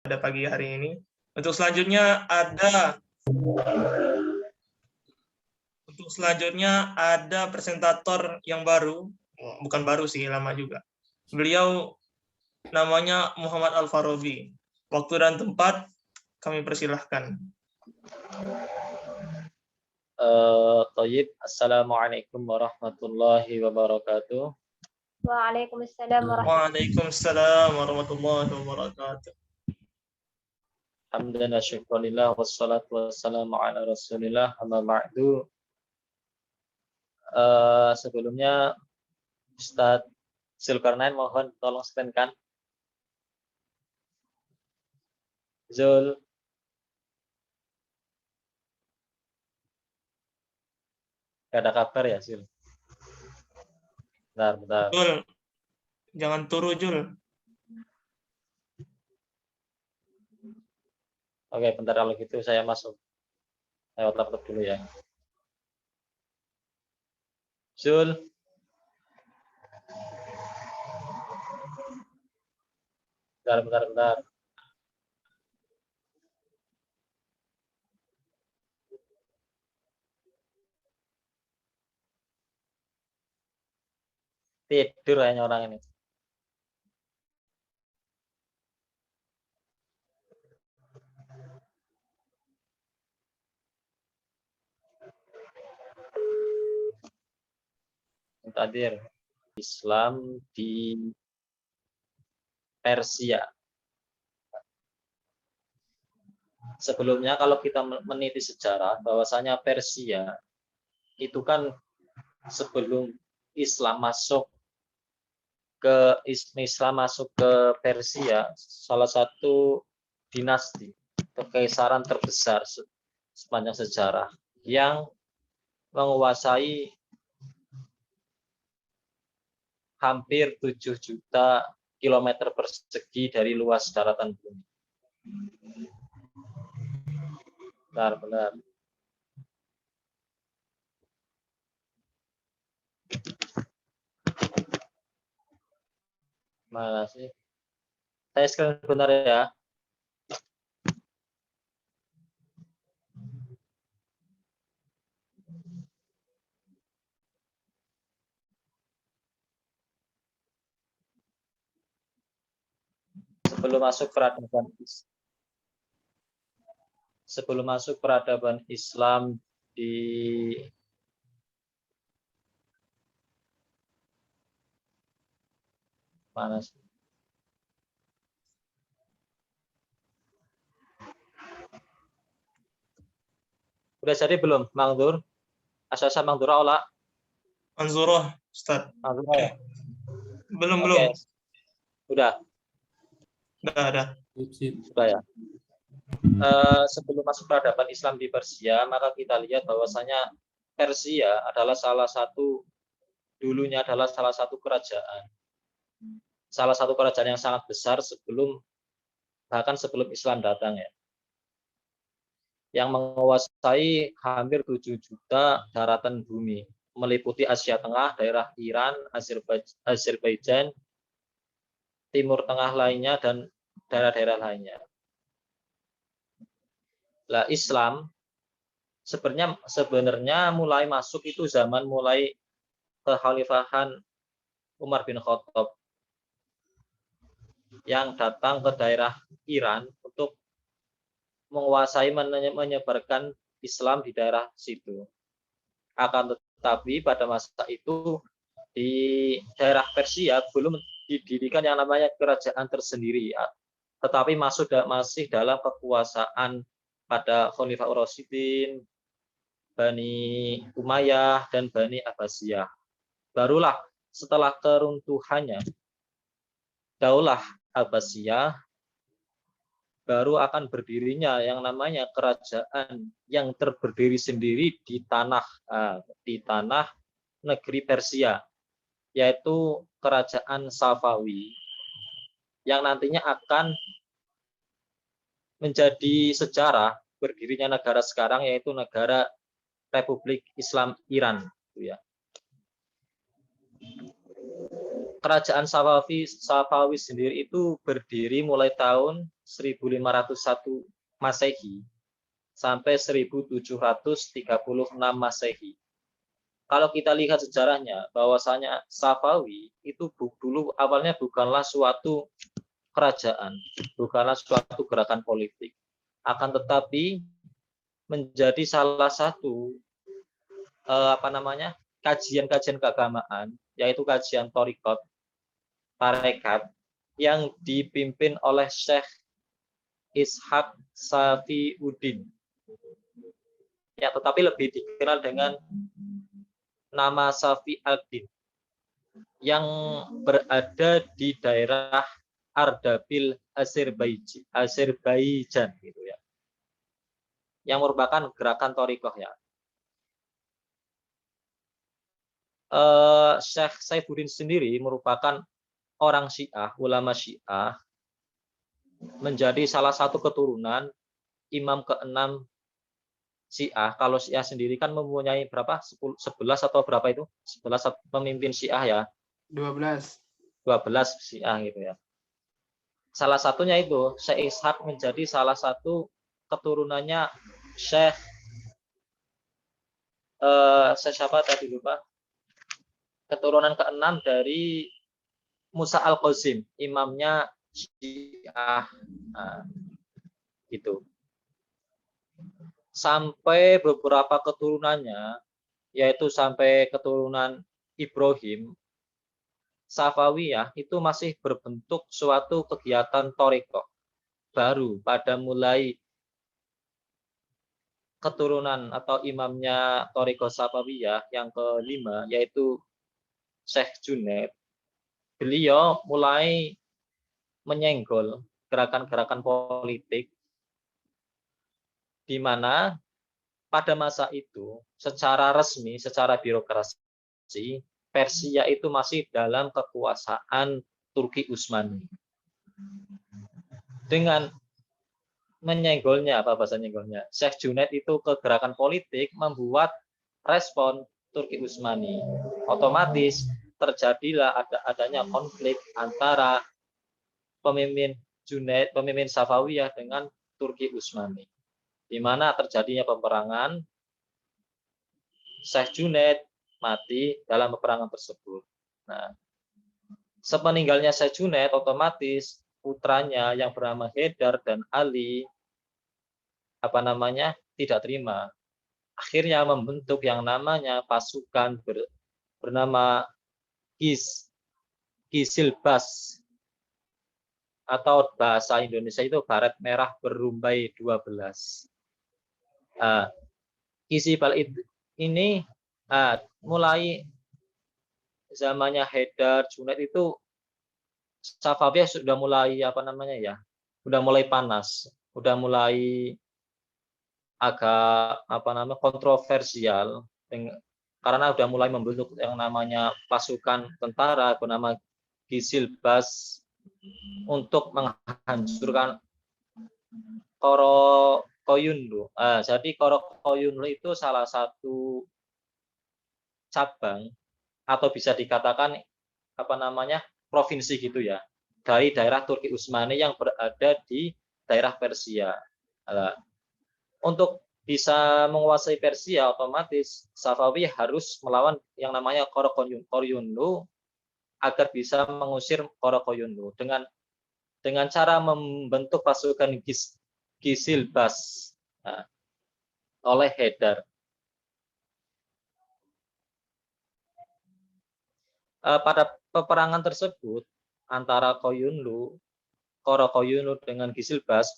pada pagi hari ini. Untuk selanjutnya ada presentator yang baru, bukan baru sih, lama juga. Beliau namanya Muhammad Al-Farabi. Waktu dan tempat kami persilahkan. Thayyib. Assalamualaikum warahmatullahi wabarakatuh. Waalaikumsalam warahmatullahi wabarakatuh. Hamdan wa syukurillah wassalatu wassalamu ala rasulillah amma ba'du. Sebelumnya Ustadz Zulkarnain mohon tolong scan-kan. Zul. Gak ada kabar ya, Zul? Bentar. Jul, jangan turu, Jul. Oke, bentar, kalau gitu saya masuk lewat laptop dulu ya. Zul. Bentar. Tidur kayaknya orang ini. Tadir Islam di Persia. Sebelumnya kalau kita meneliti sejarah, bahwasanya Persia itu kan sebelum Islam masuk ke Persia, salah satu dinasti kekaisaran terbesar sepanjang sejarah yang menguasai hampir 7 juta kilometer persegi dari luas daratan bumi. Benar. Mana sih? Saya screen benar ya. Sebelum masuk peradaban Islam di mana sih? Udah jadi belum, Mang Dur? Asasa Mang Dur olah. Manzurah, Ustaz. Ya? Belum. Udah. Sudah ya. Sebelum masuk peradaban Islam di Persia, maka kita lihat bahwasanya Persia adalah salah satu kerajaan. Salah satu kerajaan yang sangat besar bahkan sebelum Islam datang ya. Yang menguasai hampir 7 juta daratan bumi, meliputi Asia Tengah, daerah Iran, Azerbaijan, Timur Tengah lainnya, dan daerah-daerah lainnya. Lah Islam sebenarnya mulai masuk itu zaman mulai kekhalifahan Umar bin Khattab yang datang ke daerah Iran untuk menguasai menyebarkan Islam di daerah situ. Akan tetapi pada masa itu di daerah Persia belum didirikan yang namanya kerajaan tersendiri, tetapi masih dalam kekuasaan pada Khalifah Ur-Rasyidin, Bani Umayyah, dan Bani Abbasiyah. Barulah setelah keruntuhannya Daulah Abbasiyah, baru akan berdirinya yang namanya kerajaan yang berdiri sendiri di tanah negeri Persia, yaitu kerajaan Safawi, yang nantinya akan menjadi sejarah berdirinya negara sekarang, yaitu negara Republik Islam Iran, gitu ya. kerajaan Safawi sendiri itu berdiri mulai tahun 1501 Masehi sampai 1736 Masehi. Kalau kita lihat sejarahnya, bahwasanya Safawi itu dulu awalnya bukanlah suatu kerajaan, bukanlah suatu gerakan politik, akan tetapi menjadi salah satu kajian-kajian keagamaan, yaitu kajian Thariqat, tarekat, yang dipimpin oleh Syekh Ishaq Safiuddin, ya, tetapi lebih dikenal dengan nama Safi al-Din, yang berada di daerah Ardabil Azerbaijan gitu ya, yang merupakan gerakan Thariqah ya. Syekh Saifuddin sendiri merupakan orang Syiah, ulama Syiah, menjadi salah satu keturunan imam ke-6 Syiah. Kalau Syiah sendiri kan mempunyai berapa? 11 atau berapa itu? 11 pemimpin Syiah ya. 12 Syiah gitu ya. Salah satunya itu Syekh Ishaq menjadi salah satu keturunannya Syekh siapa tadi lupa. Keturunan ke-6 dari Musa Al-Qazim, imamnya Syiah. Nah, gitu. Sampai beberapa keturunannya, yaitu sampai keturunan Ibrahim, Safawiyah itu masih berbentuk suatu kegiatan Thariqah baru pada mulai keturunan atau imamnya Thariqah Safawiyah yang kelima, yaitu Syekh Junaid. Beliau mulai menyenggol gerakan-gerakan politik, di mana pada masa itu secara resmi, secara birokrasi, Persia itu masih dalam kekuasaan Turki Utsmani. Dengan menyenggolnya, apa bahasa nyenggolnya, Syekh Junaid itu ke gerakan politik membuat respon Turki Utsmani. Otomatis terjadilah adanya konflik antara pemimpin Junaid, pemimpin Safawiyah dengan Turki Utsmani, di mana terjadinya peperangan. Syekh Junaid mati dalam peperangan tersebut. Nah, sepeninggalnya Syekh Junaid, otomatis putranya yang bernama Haidar dan Ali tidak terima. Akhirnya membentuk yang namanya pasukan bernama Gisilbas, atau bahasa Indonesia itu Baret Merah Berumbai 12. Gisilbas ini mulai zamannya Haidar, Junaid itu Safawiyah sudah mulai sudah mulai panas, sudah mulai agak kontroversial, karena sudah mulai membentuk yang namanya pasukan tentara bernama Gisilbas untuk menghancurkan Korokoyunlu. Jadi Korokoyunlu itu salah satu cabang atau bisa dikatakan provinsi gitu ya, dari daerah Turki Utsmani yang berada di daerah Persia. Untuk bisa menguasai Persia, otomatis Safawi harus melawan yang namanya Korokoyunlu agar bisa mengusir Korokoyunlu dengan cara membentuk pasukan Gisilbas oleh Haidar. Pada peperangan tersebut antara Korokoyunlu dengan Gisilbas,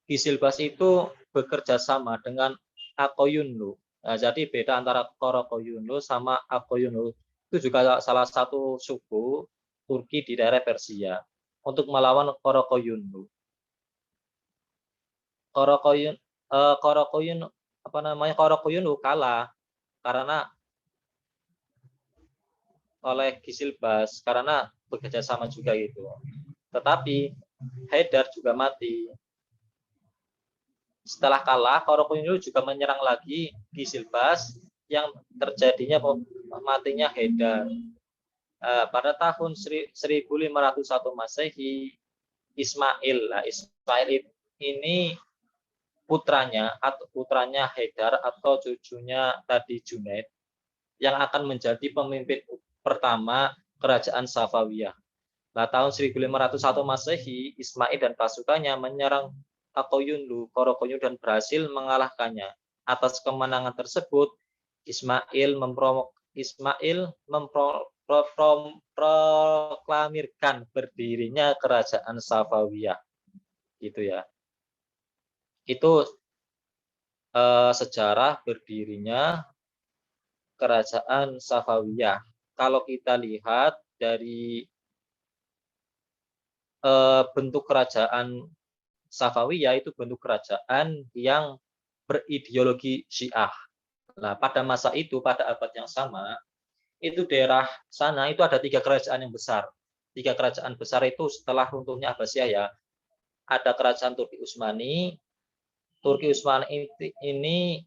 Gisilbas itu bekerja sama dengan Akoyunlu. Jadi beda antara Korokoyunlu sama Akoyunlu. Itu juga salah satu suku Turki di daerah Persia untuk melawan Korokoyunlu. Korokoyunlu kalah karena oleh Gisilbas karena bekerja sama juga gitu. Tetapi Haidar juga mati. Setelah kalah, Korokoyunlu juga menyerang lagi Gisilbas, yang terjadinya matinya Haidar. pada tahun 1501 Masehi, Ismail. Nah, Ismail ini putranya Haidar atau cucunya tadi Junaid yang akan menjadi pemimpin pertama kerajaan Safawiyah. Nah, tahun 1501 Masehi, Ismail dan pasukannya menyerang Korokoyunlu dan berhasil mengalahkannya. Atas kemenangan tersebut, Ismail memproklamirkan berdirinya kerajaan Safawiyah. Gitu ya. Itu sejarah berdirinya kerajaan Safawiyah. Kalau kita lihat dari bentuk kerajaan Safawiyah, itu bentuk kerajaan yang berideologi Syiah. Nah, pada masa itu, pada abad yang sama, itu daerah sana itu ada 3 kerajaan yang besar. 3 kerajaan besar itu setelah runtuhnya Abbasiyah ya. Ada kerajaan Turki Utsmani. Turki Utsmani ini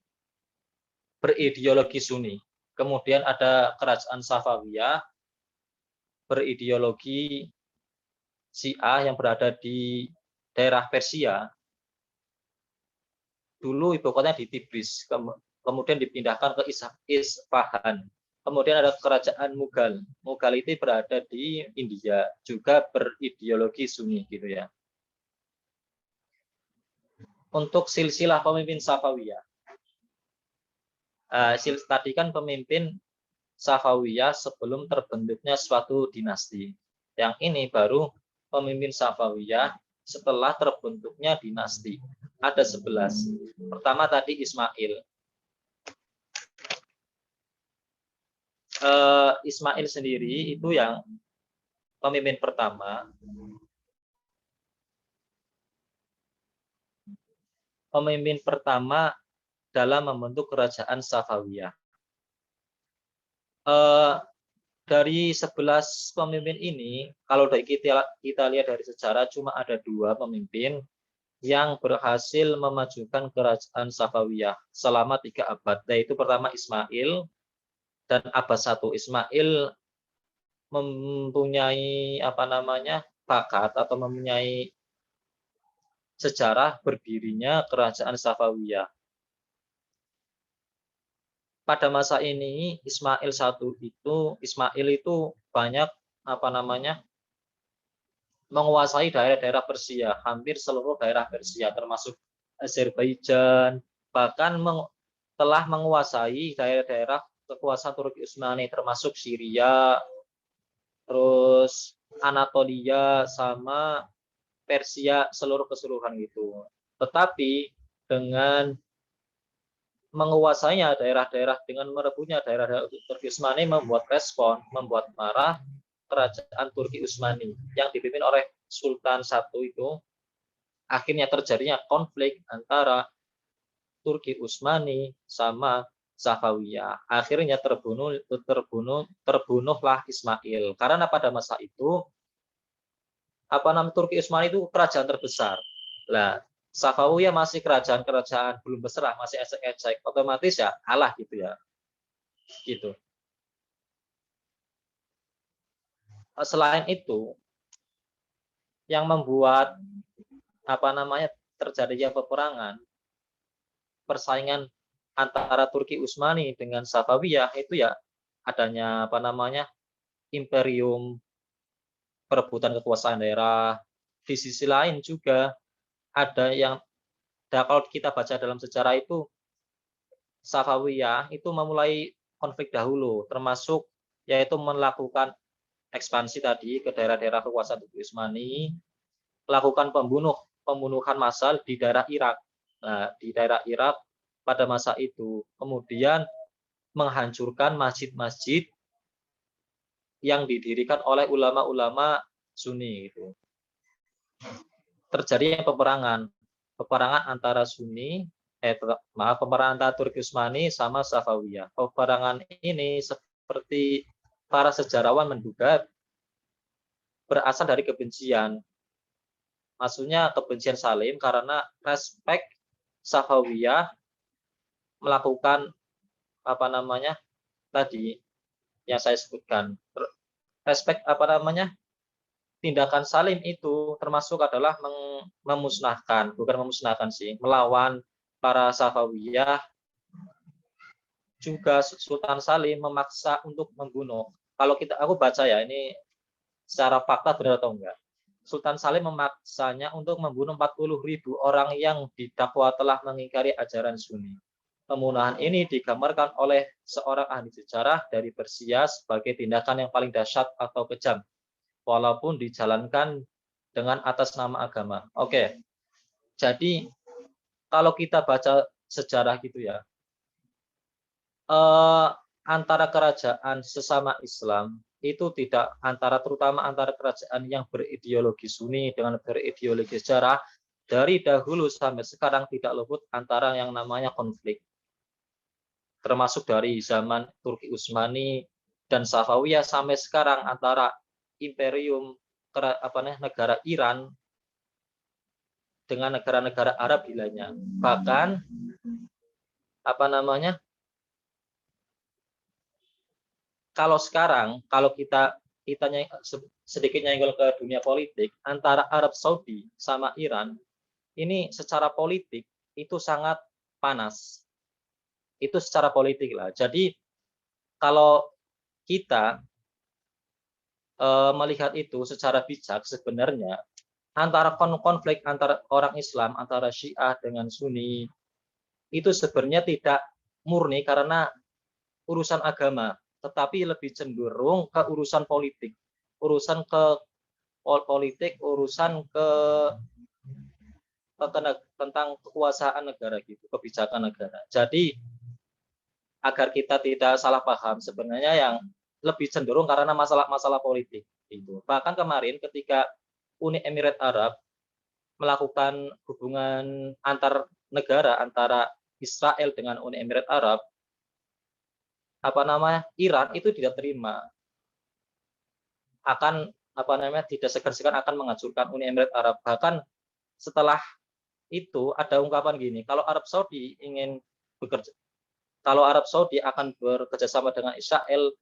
berideologi Sunni. Kemudian ada kerajaan Safawiyah berideologi Syiah yang berada di daerah Persia. Dulu ibu kotanya di Tigris, kemudian dipindahkan ke Isfahan. Kemudian ada kerajaan Mughal. Mughal itu berada di India, juga berideologi Sunni gitu ya. Untuk silsilah pemimpin Safawiyah. Tadi kan pemimpin Safawiyah sebelum terbentuknya suatu dinasti. Yang ini baru pemimpin Safawiyah setelah terbentuknya dinasti. Ada 11. Pertama tadi Ismail. Ismail sendiri itu yang pemimpin pertama. Pemimpin pertama dalam membentuk kerajaan Safawiyah. Dari 11 pemimpin ini, kalau kita lihat dari sejarah, cuma ada 2 pemimpin yang berhasil memajukan kerajaan Safawiyah selama 3 abad. Yaitu pertama Ismail dan Abbas I. Ismail mempunyai bakat atau mempunyai sejarah berdirinya kerajaan Safawiyah. Pada masa ini Ismail itu banyak menguasai daerah-daerah Persia, hampir seluruh daerah Persia termasuk Azerbaijan, bahkan telah menguasai daerah-daerah kekuasaan Turki Utsmani termasuk Syria, terus Anatolia sama Persia seluruh keseluruhan gitu. Tetapi dengan menguasainya daerah-daerah, dengan merebutnya daerah-daerah Turki Utsmani membuat marah kerajaan Turki Utsmani yang dipimpin oleh Sultan I itu. Akhirnya terjadinya konflik antara Turki Utsmani sama Safawiyah. Akhirnya terbunuhlah Ismail. Karena pada masa itu Turki Utsmani itu kerajaan terbesar. Lah, Safawiyah masih kerajaan belum besar, masih ecek-ecek, otomatis ya kalah gitu ya. Gitu. Selain itu, yang membuat terjadinya peperangan, persaingan antara Turki Utsmani dengan Safawiyah itu ya adanya imperium, perebutan kekuasaan daerah. Di sisi lain juga ada yang kalau kita baca dalam sejarah itu Safawiyah itu memulai konflik dahulu, termasuk yaitu melakukan ekspansi tadi ke daerah-daerah kekuasaan Turki Utsmani, melakukan pembunuhan massal di daerah Irak. Nah, di daerah Irak pada masa itu, kemudian menghancurkan masjid-masjid yang didirikan oleh ulama-ulama Sunni itu. Terjadi peperangan antara peperangan antara Turki Utsmani sama Safawiyah. Peperangan ini seperti para sejarawan menduga berasal dari kebencian. Maksudnya kebencian saling karena respek Safawiyah melakukan tadi yang saya sebutkan, respek tindakan salim itu termasuk adalah memusnahkan, bukan memusnahkan sih, melawan para Safawiyah. Juga Sultan Salim memaksa untuk membunuh. Kalau aku baca ya, ini secara fakta benar atau enggak. Sultan Salim memaksanya untuk membunuh 40.000 orang yang didakwa telah mengingkari ajaran Sunni. Pembunuhan ini digambarkan oleh seorang ahli sejarah dari Persia sebagai tindakan yang paling dahsyat atau kejam, walaupun dijalankan dengan atas nama agama. Oke, jadi kalau kita baca sejarah gitu ya, antara kerajaan sesama Islam itu tidak terutama antara kerajaan yang berideologi Sunni dengan berideologi sejarah, dari dahulu sampai sekarang tidak luput antara yang namanya konflik. Termasuk dari zaman Turki Utsmani dan Safawiyah sampai sekarang antara imperium negara Iran dengan negara-negara Arab lainnya. Bahkan kalau sekarang, kalau kita sedikit nyenggol ke dunia politik, antara Arab Saudi sama Iran, ini secara politik itu sangat panas. Itu secara politik lah. Jadi kalau kita melihat itu secara bijak, sebenarnya antara konflik antara orang Islam, antara Syiah dengan Sunni, itu sebenarnya tidak murni karena urusan agama, tetapi lebih cenderung ke urusan politik, urusan tentang kekuasaan negara gitu, kebijakan negara. Jadi agar kita tidak salah paham, sebenarnya yang lebih cenderung karena masalah politik itu. Bahkan kemarin ketika Uni Emirat Arab melakukan hubungan antar negara antara Israel dengan Uni Emirat Arab, Iran itu tidak terima, akan tidak segan-segan akan menghancurkan Uni Emirat Arab. Bahkan setelah itu ada ungkapan gini, kalau Arab Saudi akan bekerja sama dengan Israel,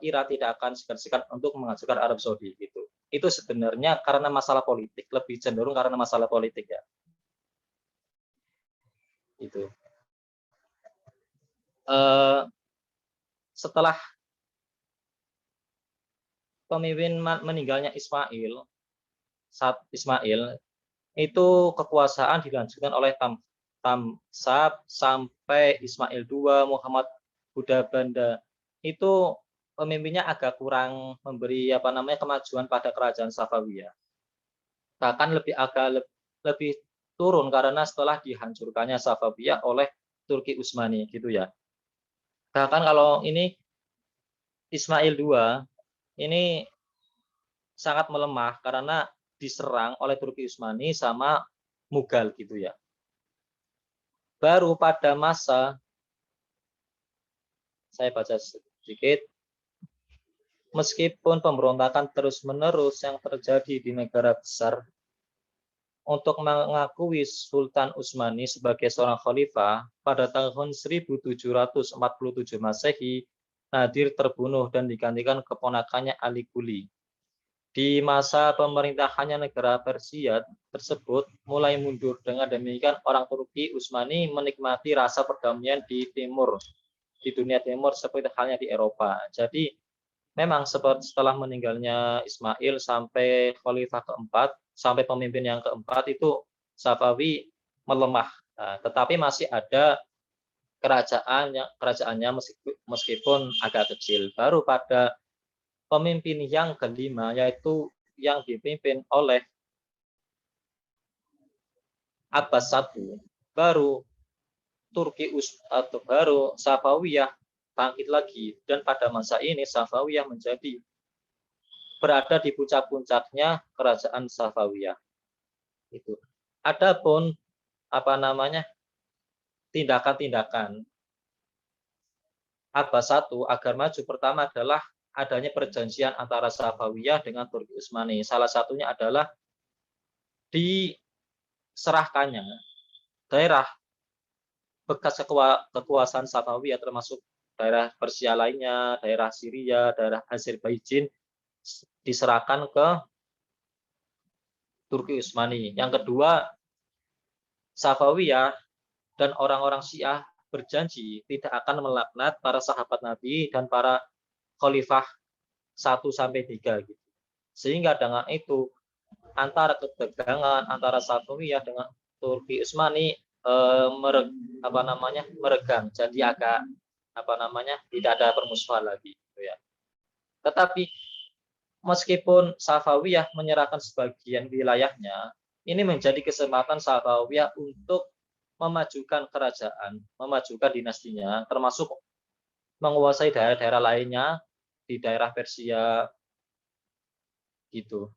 Iran tidak akan segan-segan untuk menghancurkan Arab Saudi gitu. Itu sebenarnya karena masalah politik, lebih cenderung karena masalah politik ya. Itu. Setelah pemimpin meninggalnya Ismail, saat Ismail itu kekuasaan dilanjutkan oleh Tamsab sampai Ismail II, Muhammad Huda Banda. Itu pemimpinnya agak kurang memberi kemajuan pada kerajaan Safawiyah. Bahkan lebih turun karena setelah dihancurkannya Safawiyah oleh Turki Utsmani gitu ya. Bahkan kalau ini Ismail II ini sangat melemah karena diserang oleh Turki Utsmani sama Mughal gitu ya. Baru pada masa, saya baca sedikit, meskipun pemberontakan terus-menerus yang terjadi di negara besar untuk mengakui Sultan Utsmani sebagai seorang khalifah, pada tahun 1747 Masehi, Nadir terbunuh dan digantikan keponakannya Ali Kuli. Di masa pemerintahannya negara Persia tersebut mulai mundur. Dengan demikian orang Turki Utsmani menikmati rasa perdamaian di dunia timur seperti halnya di Eropa. Jadi memang setelah meninggalnya Ismail sampai khalifah keempat, sampai pemimpin yang keempat itu Safawi melemah. Tetapi masih ada kerajaannya meskipun agak kecil. Baru pada pemimpin yang kelima, yaitu yang dipimpin oleh Abbas I, baru baru Safawiyah bangkit lagi, dan pada masa ini Safawiyah berada di puncak-puncaknya kerajaan Safawiyah. Itu. Adapun tindakan-tindakan Abbas I agar maju pertama adalah adanya perjanjian antara Safawiyah dengan Turki Utsmani. Salah satunya adalah diserahkannya daerah bekas kekuasaan Safawiyah termasuk daerah Persia lainnya, daerah Syria, daerah Azerbaijan diserahkan ke Turki Utsmani. Yang kedua, Safawiyah dan orang-orang Syiah berjanji tidak akan melaknat para sahabat Nabi dan para khalifah 1 sampai 3 gitu. Sehingga dengan itu antara ketegangan antara Safawiyah dengan Turki Utsmani meregang. Jadi agak tidak ada permusuhan lagi gitu ya. Tetapi meskipun Safawiyah menyerahkan sebagian wilayahnya, ini menjadi kesempatan Safawiyah untuk memajukan kerajaan, memajukan dinastinya, termasuk menguasai daerah-daerah lainnya di daerah Persia gitu.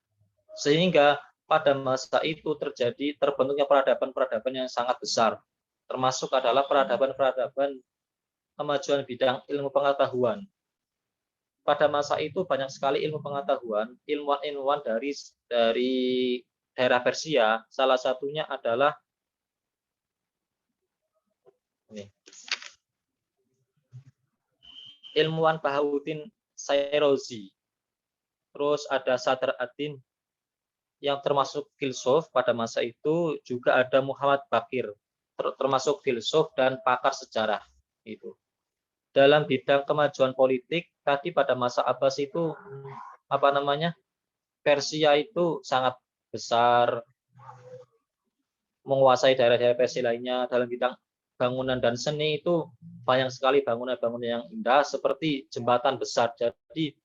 Sehingga pada masa itu terbentuknya peradaban-peradaban yang sangat besar, termasuk adalah peradaban-peradaban kemajuan bidang ilmu pengetahuan. Pada masa itu banyak sekali ilmu pengetahuan, ilmuwan-ilmuwan dari daerah Persia. Salah satunya adalah ini, ilmuwan Bahauddin Shirazi. Terus ada Sadr ad-Din yang termasuk filsuf pada masa itu, juga ada Muhammad Baqir termasuk filsuf dan pakar sejarah itu. Dalam bidang kemajuan politik tadi pada masa Abbas itu Persia itu sangat besar, menguasai daerah-daerah Persia lainnya. Dalam bidang bangunan dan seni itu banyak sekali bangunan-bangunan yang indah seperti jembatan besar. Jadi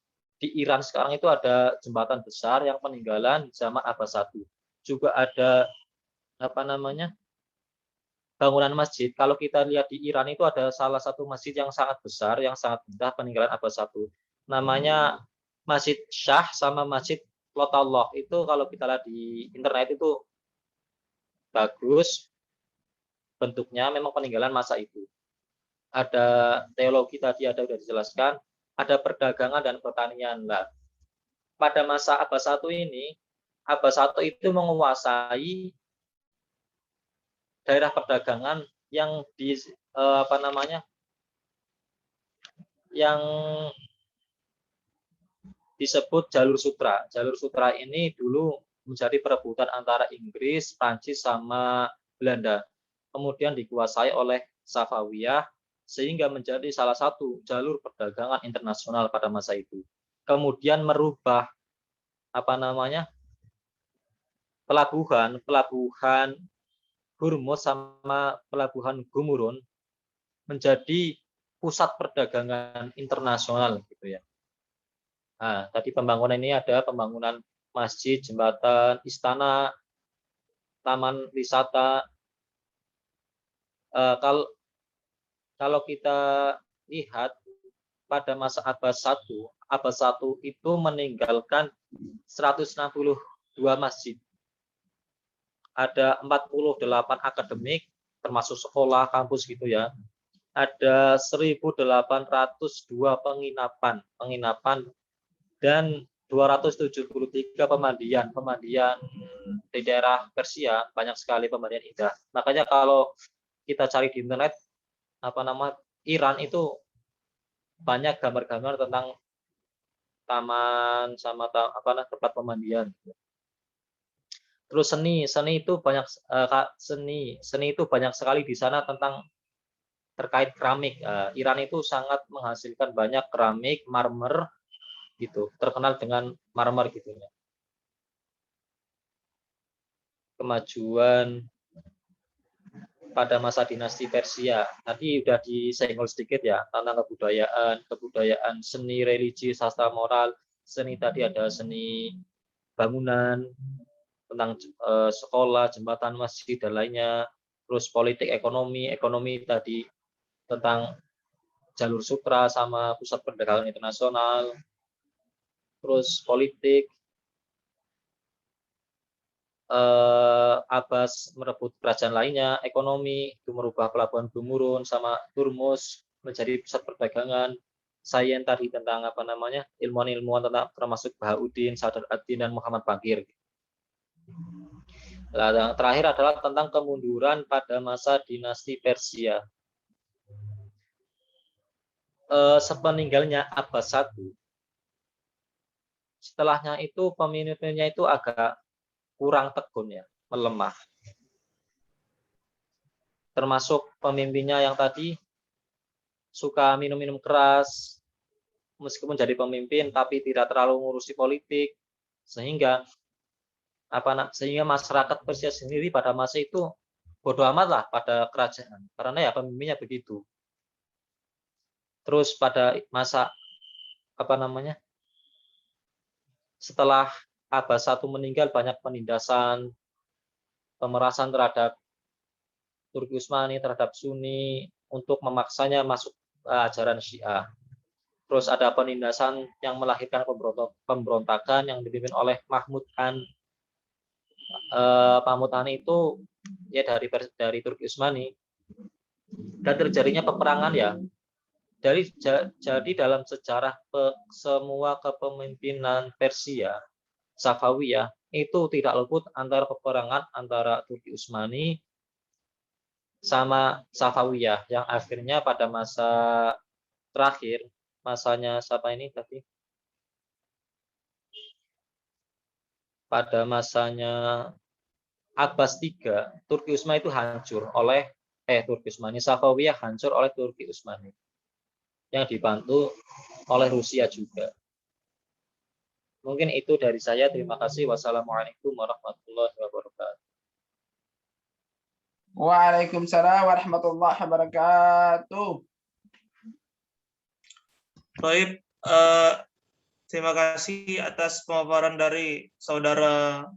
di Iran sekarang itu ada jembatan besar yang peninggalan zaman Abbas I. Juga ada bangunan masjid. Kalau kita lihat di Iran itu ada salah satu masjid yang sangat besar, yang sangat indah peninggalan Abbas I. Namanya Masjid Shah sama Masjid Lotallah. Itu kalau kita lihat di internet itu bagus, bentuknya memang peninggalan masa itu. Ada teologi tadi sudah dijelaskan, ada perdagangan dan pertanian. Nah, pada masa Abbas I ini, Abbas I itu menguasai daerah perdagangan yang yang disebut jalur sutra. Jalur sutra ini dulu menjadi perebutan antara Inggris, Prancis sama Belanda. Kemudian dikuasai oleh Safawiyah sehingga menjadi salah satu jalur perdagangan internasional pada masa itu. Kemudian merubah pelabuhan Hormuz sama pelabuhan Gumurun menjadi pusat perdagangan internasional gitu ya. Nah, tadi pembangunan ini ada pembangunan masjid, jembatan, istana, taman wisata. Kalau kita lihat pada masa Abbas I itu meninggalkan 162 masjid. Ada 48 akademik, termasuk sekolah, kampus gitu ya. Ada 1.802 penginapan dan 273 pemandian di daerah Persia, banyak sekali pemandian indah. Makanya kalau kita cari di internet Iran itu banyak gambar-gambar tentang taman sama tempat pemandian. Terus seni itu banyak seni itu banyak sekali di sana tentang terkait keramik. Iran itu sangat menghasilkan banyak keramik, marmer gitu, terkenal dengan marmer gitu ya. Kemajuan pada masa dinasti Persia tadi udah disenggol sedikit ya tentang kebudayaan, seni, religi, sastra, moral. Seni tadi ada seni bangunan, tentang sekolah, jembatan, masjid dan lainnya. Terus politik, ekonomi tadi tentang jalur sutra sama pusat perdagangan internasional. Terus politik, Abbas merebut kerajaan lainnya, ekonomi itu merubah pelabuhan Gumurun sama Hormuz menjadi pusat perdagangan. Sains tadi tentang ilmuwan-ilmuwan tentang termasuk Bahauddin, Sadr ad-Din dan Muhammad Baqir. Nah, yang terakhir adalah tentang kemunduran pada masa dinasti Persia. sepeninggalnya Abbas I, setelahnya itu pemimpinnya itu agak kurang tekun ya, melemah. Termasuk pemimpinnya yang tadi suka minum-minum keras, meskipun jadi pemimpin tapi tidak terlalu ngurusi politik, sehingga masyarakat Persia sendiri pada masa itu bodoh amat lah pada kerajaan, karena ya pemimpinnya begitu. Terus pada masa setelah Abbas I meninggal, banyak penindasan, pemerasan terhadap Turki Utsmani, terhadap Sunni untuk memaksanya masuk ajaran Syiah. Terus ada penindasan yang melahirkan pemberontakan yang dipimpin oleh Mahmud Han. Mahmud Han itu ya dari Turki Utsmani, dan terjadinya peperangan ya. Jadi dalam sejarah semua kepemimpinan Persia Safawiyah itu tidak luput antara peperangan antara Turki Utsmani sama Safawiyah, yang akhirnya pada masa terakhir, masanya siapa ini tadi? Pada masanya Abbas III, Turki Utsmani itu hancur oleh Turki Utsmani, Safawiyah hancur oleh Turki Utsmani yang dibantu oleh Rusia juga. Mungkin itu dari saya. Terima kasih. Wassalamualaikum warahmatullahi wabarakatuh. Waalaikumsalam warahmatullahi wabarakatuh. Baik, terima kasih atas pemaparan dari saudara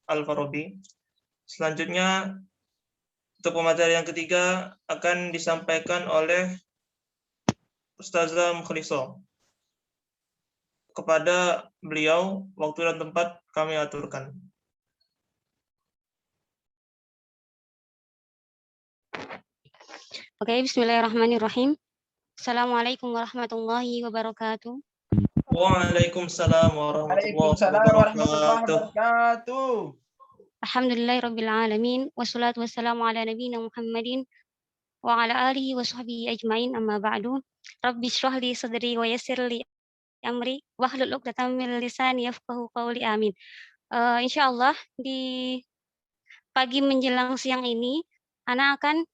Al-Farabi. Selanjutnya, untuk pemateri yang ketiga akan disampaikan oleh Ustazah Mukhlisah. Kepada beliau, waktu dan tempat kami aturkan. Oke, bismillahirrahmanirrahim. Assalamualaikum warahmatullahi wabarakatuh. Waalaikumsalam warahmatullahi wabarakatuh. Alhamdulillahirabbil alamin, wassalatu wassalamu ala nabiyyina Muhammadin wa ala alihi wa sahbihi ajmain, amma ba'du. Rabbi shrah li sadri wa yassir li amri wahlul 'uqdatam min lisani yafqahu qawli, amin. Insyaallah di pagi menjelang siang ini Ana akan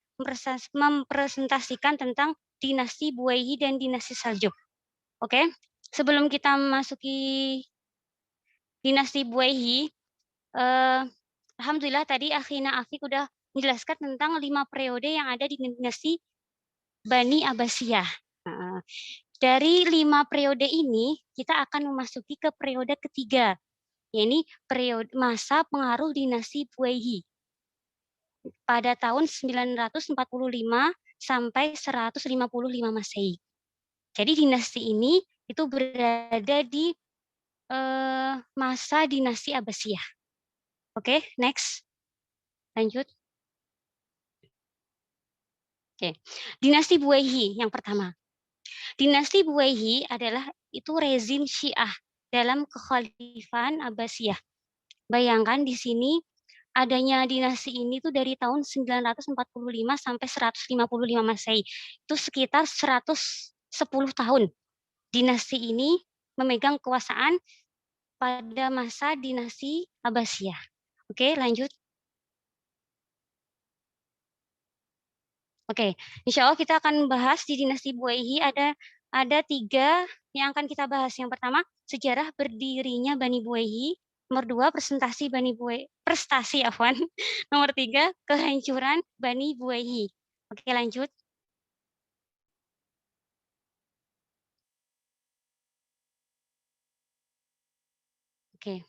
mempresentasikan tentang dinasti Buwayhi dan dinasti Saljuk. Oke. Sebelum kita memasuki dinasti Buwayhi, alhamdulillah tadi Akhina Afik udah menjelaskan tentang 5 periode yang ada di dinasti Bani Abbasiyah. Dari 5 periode ini kita akan memasuki ke periode ketiga, yaitu periode masa pengaruh dinasti Buwayhi pada tahun 945 sampai 155 Masehi. Jadi dinasti ini itu berada di masa dinasti Abbasiyah. Oke, next. Lanjut. Oke. Dinasti Buwayhi yang pertama. Dinasti Buwayhi adalah itu rezim Syiah dalam kekhalifahan Abbasiyah. Bayangkan di sini adanya dinasti ini tuh dari tahun 945 sampai 155 Masehi. Itu sekitar 110 tahun. Dinasti ini memegang kekuasaan pada masa dinasti Abbasiyah. Oke, lanjut. Oke, insya Allah kita akan bahas di dinasti Buwayhi ada 3 yang akan kita bahas. Yang pertama, sejarah berdirinya Bani Buwayhi. Nomor 2, prestasi Bani Buwayhi. Nomor 3, kehancuran Bani Buwayhi. Oke, lanjut. Oke.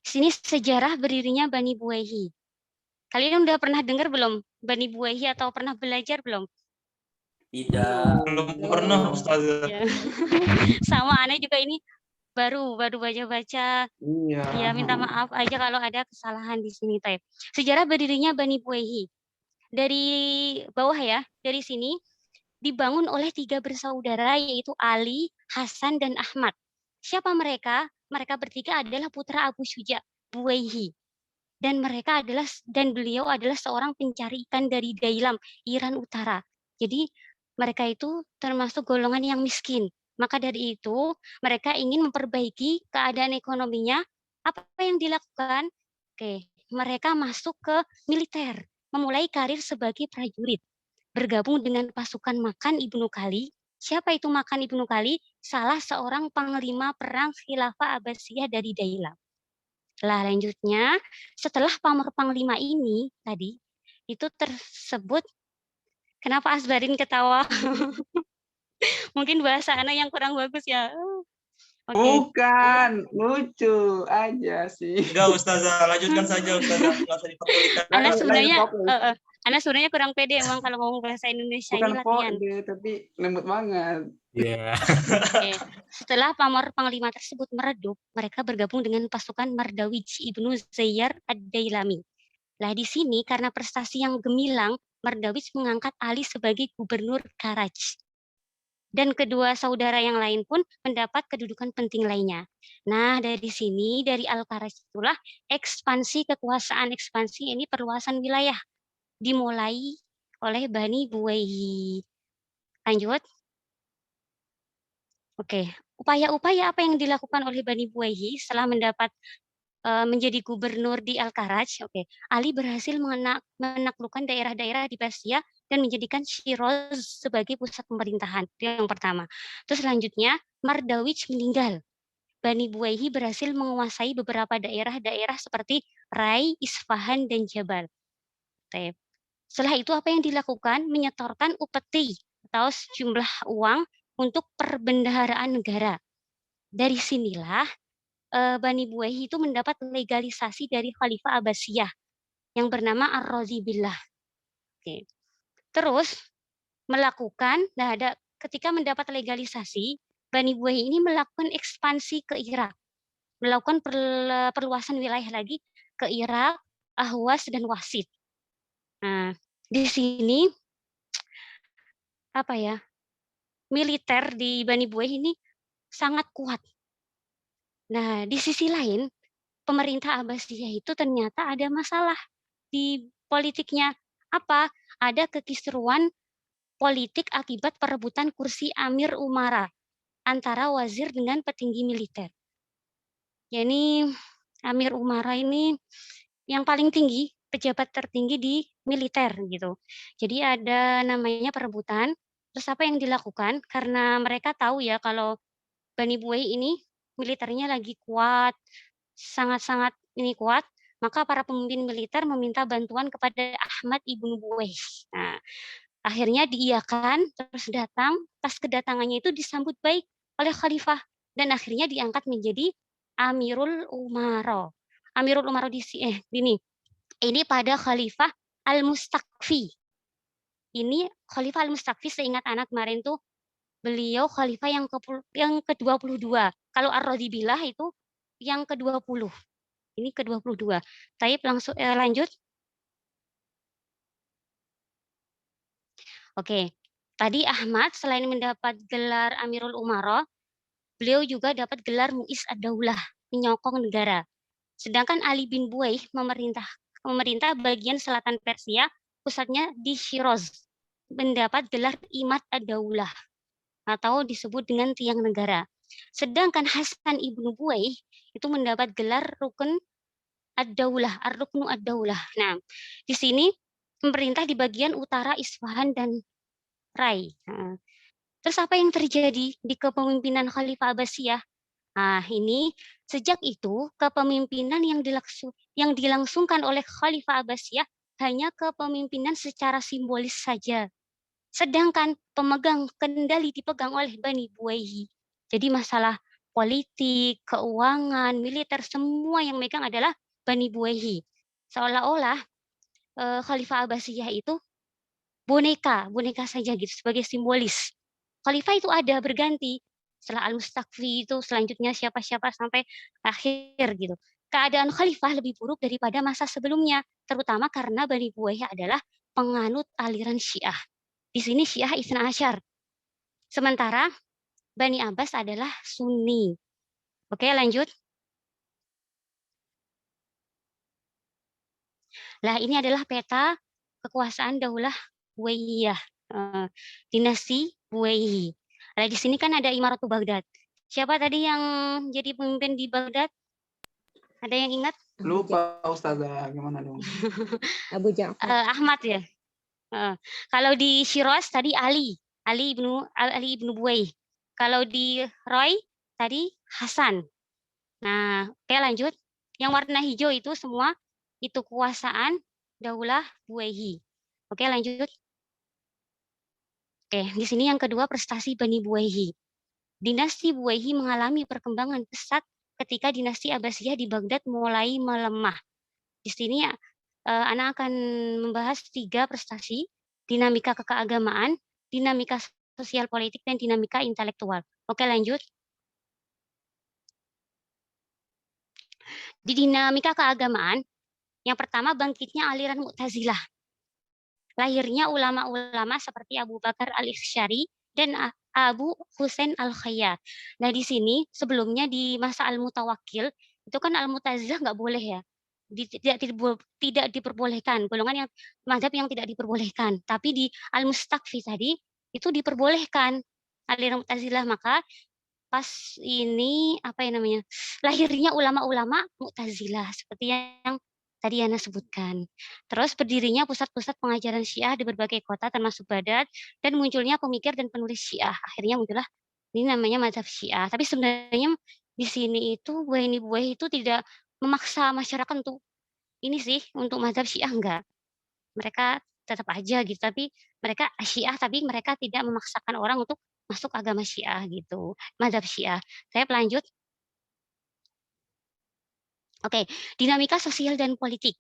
Sini sejarah berdirinya Bani Buwayhi. Kalian udah pernah dengar belum Bani Buwayhi atau pernah belajar belum? Tidak. Belum pernah, Ustazah. Ya. Sama Ana juga ini baru baca-baca. Iya. Ya, minta maaf aja kalau ada kesalahan di sini, Taib. Sejarah berdirinya Bani Buwayhi. Dari bawah ya, dari sini dibangun oleh 3 bersaudara yaitu Ali, Hasan, dan Ahmad. Siapa mereka? Mereka bertiga adalah putra Abu Syuja Buwayhi. Dan beliau adalah seorang pencari ikan dari Dailam, Iran Utara. Jadi mereka itu termasuk golongan yang miskin. Maka dari itu, mereka ingin memperbaiki keadaan ekonominya. Apa yang dilakukan? Oke, mereka masuk ke militer, memulai karir sebagai prajurit, bergabung dengan pasukan Makan Ibnu Khalid. Siapa itu Makan Ibnu Khalid? Salah seorang panglima perang Khilafah Abbasiyah dari Dailam. Lah lanjutnya, setelah pamor panglima ini tadi, itu tersebut, kenapa Asbarin ketawa? Mungkin bahasa Ana yang kurang bagus ya. Oke. Bukan, lucu aja sih. Enggak, Ustazah, lanjutkan saja Ustazah, nggak usah diperdulikan. Ana Lanjut, sebenarnya fokus. Ana sebenarnya kurang pede emang kalau ngomong bahasa Indonesia Bukan ini latihan. pode, tapi lembut banget. Iya. Oke. Setelah pamor panglima tersebut meredup, mereka bergabung dengan pasukan Mardawij Ibnu Zayyar Ad-Dailami. Lah di sini karena prestasi yang gemilang, Mardawij mengangkat Ali sebagai gubernur Karaj. Dan kedua saudara yang lain pun mendapat kedudukan penting lainnya. Nah, dari sini, dari Al-Karaj itulah ekspansi kekuasaan, ekspansi ini perluasan wilayah dimulai oleh Bani Buwayhi. Lanjut. Oke, upaya-upaya apa yang dilakukan oleh Bani Buwayhi setelah mendapat menjadi gubernur di Al-Karaj? Oke, Ali berhasil menaklukkan daerah-daerah di Persia dan menjadikan Shiraz sebagai pusat pemerintahan. Itu yang pertama. Terus selanjutnya, Mardawij meninggal. Bani Buwayhi berhasil menguasai beberapa daerah-daerah seperti Rai, Isfahan, dan Jabal. Oke. Setelah itu apa yang dilakukan? Menyetorkan upeti atau sejumlah uang untuk perbendaharaan negara. Dari sinilah Bani Buwayhi itu mendapat legalisasi dari Khalifah Abbasiyah yang bernama Ar-Razi Billah. Oke. Terus melakukan, nah ada ketika mendapat legalisasi, Bani Buwayhi ini melakukan ekspansi ke Irak, melakukan perluasan wilayah lagi ke Irak, Ahwas dan Wasit. Nah, di sini apa ya? Militer di Bani Buwayhi ini sangat kuat. Nah, di sisi lain, pemerintah Abbasiyah itu ternyata ada masalah di politiknya. Apa? Ada kekisruan politik akibat perebutan kursi Amir Umara antara wazir dengan petinggi militer. Yani Amir Umara ini yang paling tinggi, pejabat tertinggi di militer gitu. Jadi ada namanya perebutan. Terus apa yang dilakukan? Karena mereka tahu ya kalau Bani Buwayhi ini militernya lagi kuat, sangat-sangat ini kuat, maka para pemimpin militer meminta bantuan kepada Ahmad Ibnu Buwayh. Nah, akhirnya diiyakan, terus datang, pas kedatangannya itu disambut baik oleh khalifah dan akhirnya diangkat menjadi Amirul Umaro. Amirul Umaro ini pada Khalifah Al-Mustakfi. Ini Khalifah Al-Mustakfi seingat anak kemarin tuh beliau khalifah yang ke-22. Kalau Ar-Razi Billah itu yang ke-20. Ini ke-22. Taib langsung lanjut. Oke. Tadi Ahmad selain mendapat gelar Amirul Umaro, beliau juga dapat gelar Mu'iz ad-Daulah, penyokong negara. Sedangkan Ali bin Buwayh memerintah bagian selatan Persia, pusatnya di Shiraz, mendapat gelar Imad ad-Daulah atau disebut dengan tiang negara. Sedangkan Hasan ibnu Buwayh itu mendapat gelar Rukun ad-Daulah, Ar-Ruknu ad-Daulah. Nah, di sini pemerintah di bagian utara Isfahan dan Rai. Nah, terus apa yang terjadi di kepemimpinan Khalifah Abbasiyah? Nah, ini sejak itu kepemimpinan yang dilangsungkan oleh Khalifah Abbasiyah hanya kepemimpinan secara simbolis saja. Sedangkan pemegang kendali dipegang oleh Bani Buwayhi. Jadi masalah politik, keuangan, militer, semua yang megang adalah Bani Buwayhi. Seolah-olah Khalifah Abbasiyah itu boneka saja gitu sebagai simbolis. Khalifah itu ada berganti. Setelah Al-Mustakfi itu selanjutnya siapa-siapa sampai akhir gitu. Keadaan Khalifah lebih buruk daripada masa sebelumnya, terutama karena Bani Buwayhi adalah penganut aliran Syiah. Di sini Syiah Itsna Asyar. Sementara Bani Abbas adalah Sunni. Oke, lanjut. Nah, ini adalah peta kekuasaan Daulah Buwayyiyah. dinasti Buwayhi. Nah, di sini kan ada Imaratu Baghdad. Siapa tadi yang jadi pemimpin di Baghdad? Ada yang ingat? Lupa Ustazah, gimana dong? Abu Ja'far. Ahmad ya. Kalau di Shiraz tadi Ali ibnu Buwayh. Kalau di Roy tadi Hasan. Nah, oke lanjut. Yang warna hijau itu semua itu kekuasaan Daulah Buwayhi. Oke, lanjut. Oke, di sini yang kedua prestasi Bani Buwayhi. Dinasti Buwayhi mengalami perkembangan pesat ketika dinasti Abbasiyah di Baghdad mulai melemah. Di sini Ana akan membahas 3 prestasi, dinamika keagamaan, dinamika sosial politik, dan dinamika intelektual. Oke, lanjut. Di dinamika keagamaan, yang pertama bangkitnya aliran Mu'tazilah. Lahirnya ulama-ulama seperti Abu Bakar al-Ikhsyari dan Abu Husain al-Khayyat. Nah, di sini sebelumnya di masa Al-Mutawakkil, itu kan Al-Mu'tazilah nggak boleh ya. Tidak diperbolehkan, golongan yang mazhab yang tidak diperbolehkan. Tapi di Al-Mustakfi tadi itu diperbolehkan aliran Mu'tazilah, maka pas ini apa ya namanya? Lahirnya ulama-ulama Mu'tazilah seperti yang tadi Yana sebutkan. Terus berdirinya pusat-pusat pengajaran Syiah di berbagai kota termasuk Baghdad dan munculnya pemikir dan penulis Syiah. Akhirnya muncullah ini namanya mazhab Syiah. Tapi sebenarnya di sini itu Bani Buwayh itu tidak memaksa masyarakat untuk ini sih, untuk mazhab Syiah enggak. Mereka tetap aja gitu, tapi mereka Syiah tapi mereka tidak memaksakan orang untuk masuk agama Syiah gitu, mazhab Syiah. Saya lanjut. Oke, dinamika sosial dan politik.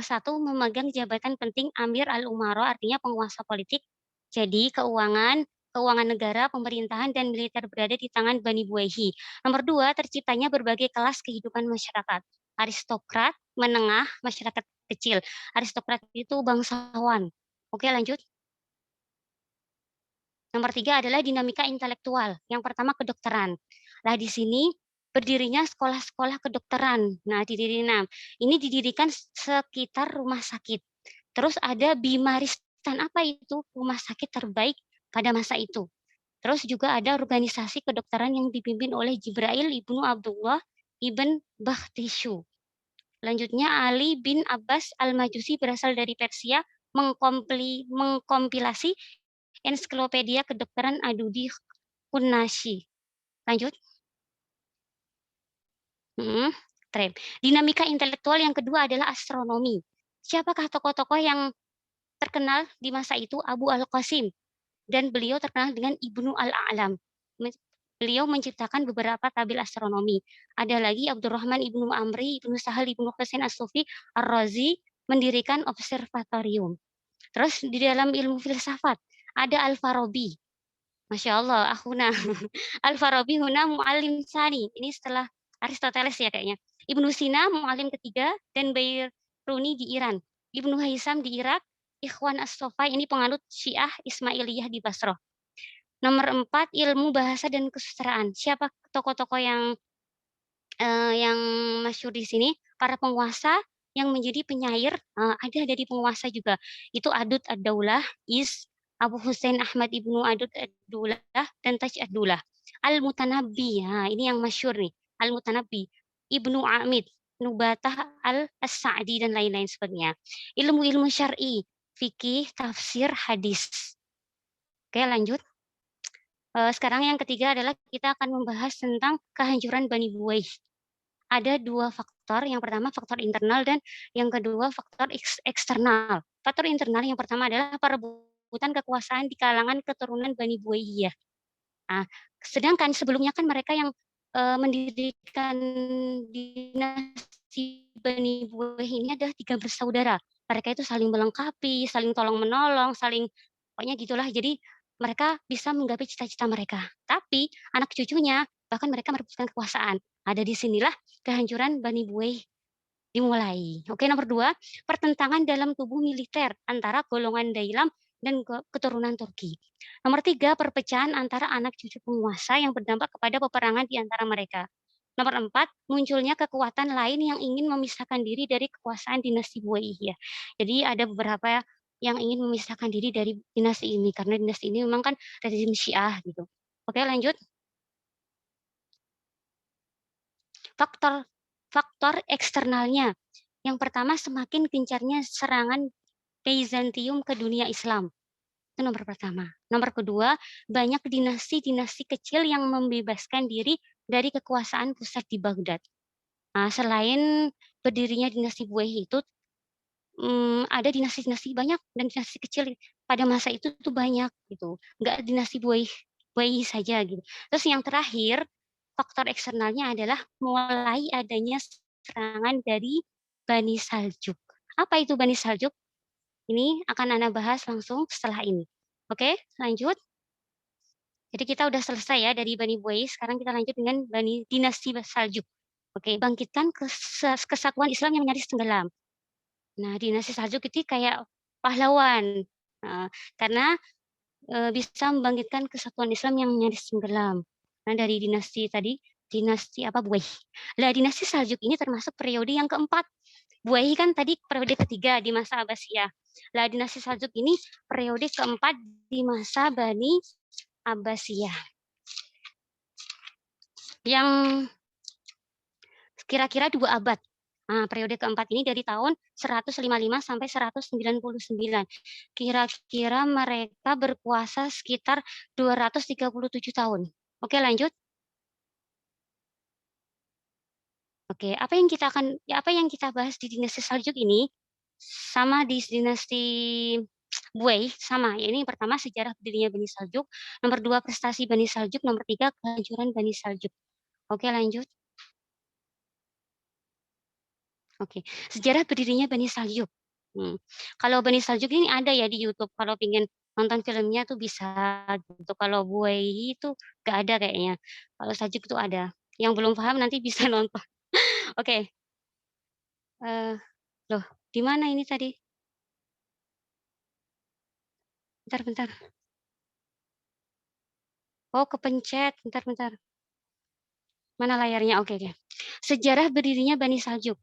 Satu, memegang jabatan penting Amir al-Umara, artinya penguasa politik. Jadi keuangan negara, pemerintahan, dan militer berada di tangan Bani Buwayhi. Nomor 2, terciptanya berbagai kelas kehidupan masyarakat. Aristokrat, menengah, masyarakat kecil. Aristokrat itu bangsawan. Oke, lanjut. Nomor 3 adalah dinamika intelektual. Yang pertama kedokteran. Nah, di sini berdirinya sekolah-sekolah kedokteran. Nah, ini didirikan sekitar rumah sakit. Terus ada Bimaristan, apa itu? Rumah sakit terbaik pada masa itu. Terus juga ada organisasi kedokteran yang dipimpin oleh Jibril ibnu Abdullah ibn Bakhtishu. Lanjutnya Ali bin Abbas al-Majusi berasal dari Persia mengkompilasi ensiklopedia kedokteran Adudi Kunnashi. Lanjut. Dinamika intelektual yang kedua adalah astronomi. Siapakah tokoh-tokoh yang terkenal di masa itu? Abu al-Qasim. Dan beliau terkenal dengan Ibnu al-A'lam. Beliau menciptakan beberapa tabel astronomi. Ada lagi Abdurrahman ibnu Amri, ibnu Sahal, ibnu Husain as-Sufi, ar-Razi mendirikan observatorium. Terus di dalam ilmu filsafat ada Al-Farabi. Masya Allah, akhuna. Al-Farabi huna mu'alim sani. Ini setelah Aristoteles ya kayaknya. Ibnu Sina mu'alim ketiga dan Bayruni di Iran. Ibnu Haisam di Irak. Ikhwan as-Sofai ini penganut Syiah Ismailiyah di Basrah. Nomor 4, ilmu bahasa dan kesusastraan. Siapa tokoh-tokoh yang masyhur di sini? Para penguasa yang menjadi penyair, ada dari penguasa juga. Itu Adud ad-Daulah, Abu Husain Ahmad ibnu Adud ad-Daulah, dan Taj ad-Daulah. Al-Mutanabbi, ini yang masyhur nih. Al-Mutanabbi, Ibnu Amid, Nubatah al-Sa'di, dan lain-lain sebagainya. Ilmu-ilmu syar'i, fikih, tafsir, hadis. Oke, lanjut. Sekarang yang ketiga adalah kita akan membahas tentang kehancuran Bani Buwayh. Ada 2 faktor. Yang pertama faktor internal dan yang kedua faktor eksternal. Faktor internal yang pertama adalah perebutan kekuasaan di kalangan keturunan Bani Buwayhiyah. Nah, sedangkan sebelumnya kan mereka yang mendirikan dinasti Bani Buwayh ini ada 3 bersaudara. Mereka itu saling melengkapi, saling tolong-menolong, saling pokoknya gitulah. Jadi mereka bisa menggapai cita-cita mereka. Tapi anak cucunya bahkan mereka merebutkan kekuasaan. Ada di sinilah kehancuran Bani Buwayh dimulai. Oke, nomor 2, pertentangan dalam tubuh militer antara golongan Dailam dan keturunan Turki. Nomor 3, perpecahan antara anak cucu penguasa yang berdampak kepada peperangan di antara mereka. Nomor 4, munculnya kekuatan lain yang ingin memisahkan diri dari kekuasaan dinasti Buwayhiyah. Jadi ada beberapa yang ingin memisahkan diri dari dinasti ini karena dinasti ini memang kan rezim Syiah gitu. Oke, lanjut. Faktor eksternalnya. Yang pertama, semakin gencarnya serangan Byzantium ke dunia Islam. Itu nomor pertama. Nomor kedua, banyak dinasti-dinasti kecil yang membebaskan diri dari kekuasaan pusat di Baghdad. Nah, selain berdirinya dinasti Buayhi itu, ada dinasti-dinasti banyak dan dinasti kecil pada masa itu tuh banyak gitu. Nggak dinasti Buayhi saja gitu. Terus yang terakhir, faktor eksternalnya adalah mulai adanya serangan dari Bani Saljuk. Apa itu Bani Saljuk? Ini akan Anda bahas langsung setelah ini. Oke, lanjut. Jadi kita udah selesai ya dari Bani Buayhi, sekarang kita lanjut dengan Bani Dinasti Saljuk. Oke, bangkitkan kesatuan Islam yang nyaris tenggelam. Nah, dinasti Saljuk itu kayak pahlawan, karena bisa membangkitkan kesatuan Islam yang nyaris tenggelam. Nah, dari dinasti tadi, dinasti apa Buayhi. Lah, dinasti Saljuk ini termasuk periode yang keempat. Buayhi kan tadi periode ketiga di masa Abbasiyah. Lah, dinasti Saljuk ini periode keempat di masa Bani Abbasiyah. Yang kira-kira 2 abad. Nah, periode keempat ini dari tahun 155 sampai 199. Kira-kira mereka berkuasa sekitar 237 tahun. Oke, lanjut. Oke, apa yang kita bahas di dinasti Saljuk ini sama di dinasti Buayhi sama. Ya, ini yang pertama sejarah berdirinya Bani Saljuk, nomor 2 prestasi Bani Saljuk, nomor 3 kehancuran Bani Saljuk. Oke, lanjut. Oke, sejarah berdirinya Bani Saljuk. Kalau Bani Saljuk ini ada ya di YouTube, kalau pengen nonton filmnya tuh bisa gitu. Kalau Buayhi itu nggak ada kayaknya. Kalau Saljuk itu ada. Yang belum paham nanti bisa nonton. Oke. Loh, di mana ini tadi? Bentar. Oh, kepencet. Bentar. Mana layarnya? Oke. Sejarah berdirinya Bani Saljuk.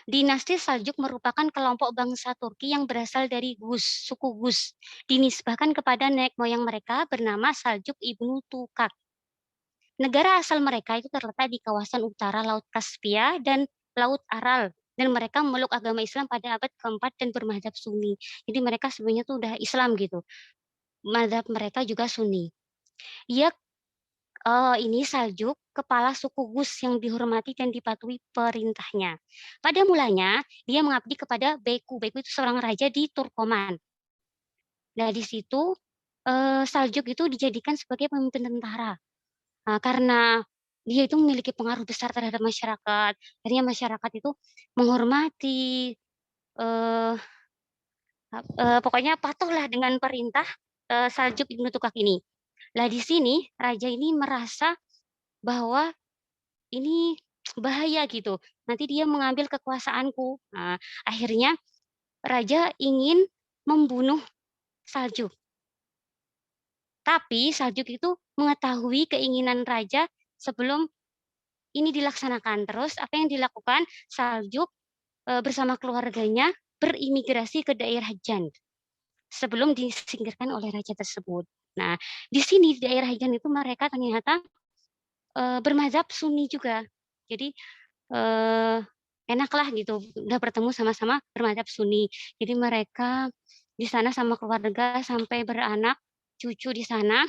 Dinasti Saljuk merupakan kelompok bangsa Turki yang berasal dari suku Gus. Dinisbahkan kepada nenek moyang mereka bernama Saljuk Ibnu Tukak. Negara asal mereka itu terletak di kawasan utara Laut Kaspia dan Laut Aral. Dan mereka memeluk agama Islam pada abad keempat dan bermadzhab Sunni. Jadi mereka sebenarnya tuh udah Islam gitu. Madzhab mereka juga Sunni. Ini Saljuk, kepala suku Gus yang dihormati dan dipatuhi perintahnya. Pada mulanya, dia mengabdi kepada Beku. Beku itu seorang raja di Turkoman. Nah, di situ Saljuk itu dijadikan sebagai pemimpin tentara. Karena dia itu memiliki pengaruh besar terhadap masyarakat. Akhirnya masyarakat itu menghormati, pokoknya patuhlah dengan perintah Saljuk Ibnu Tukak ini. Lah di sini raja ini merasa bahwa ini bahaya gitu. Nanti dia mengambil kekuasaanku. Nah, akhirnya raja ingin membunuh Saljuk. Tapi Saljuk itu mengetahui keinginan raja sebelum ini dilaksanakan. Terus apa yang dilakukan? Saljuk bersama keluarganya berimigrasi ke daerah Jan sebelum disingkirkan oleh raja tersebut. Nah, di sini di daerah Jan itu mereka ternyata bermadzhab Sunni juga. Jadi enaklah gitu, udah bertemu sama-sama bermadzhab Sunni. Jadi mereka di sana sama keluarga sampai beranak cucu di sana.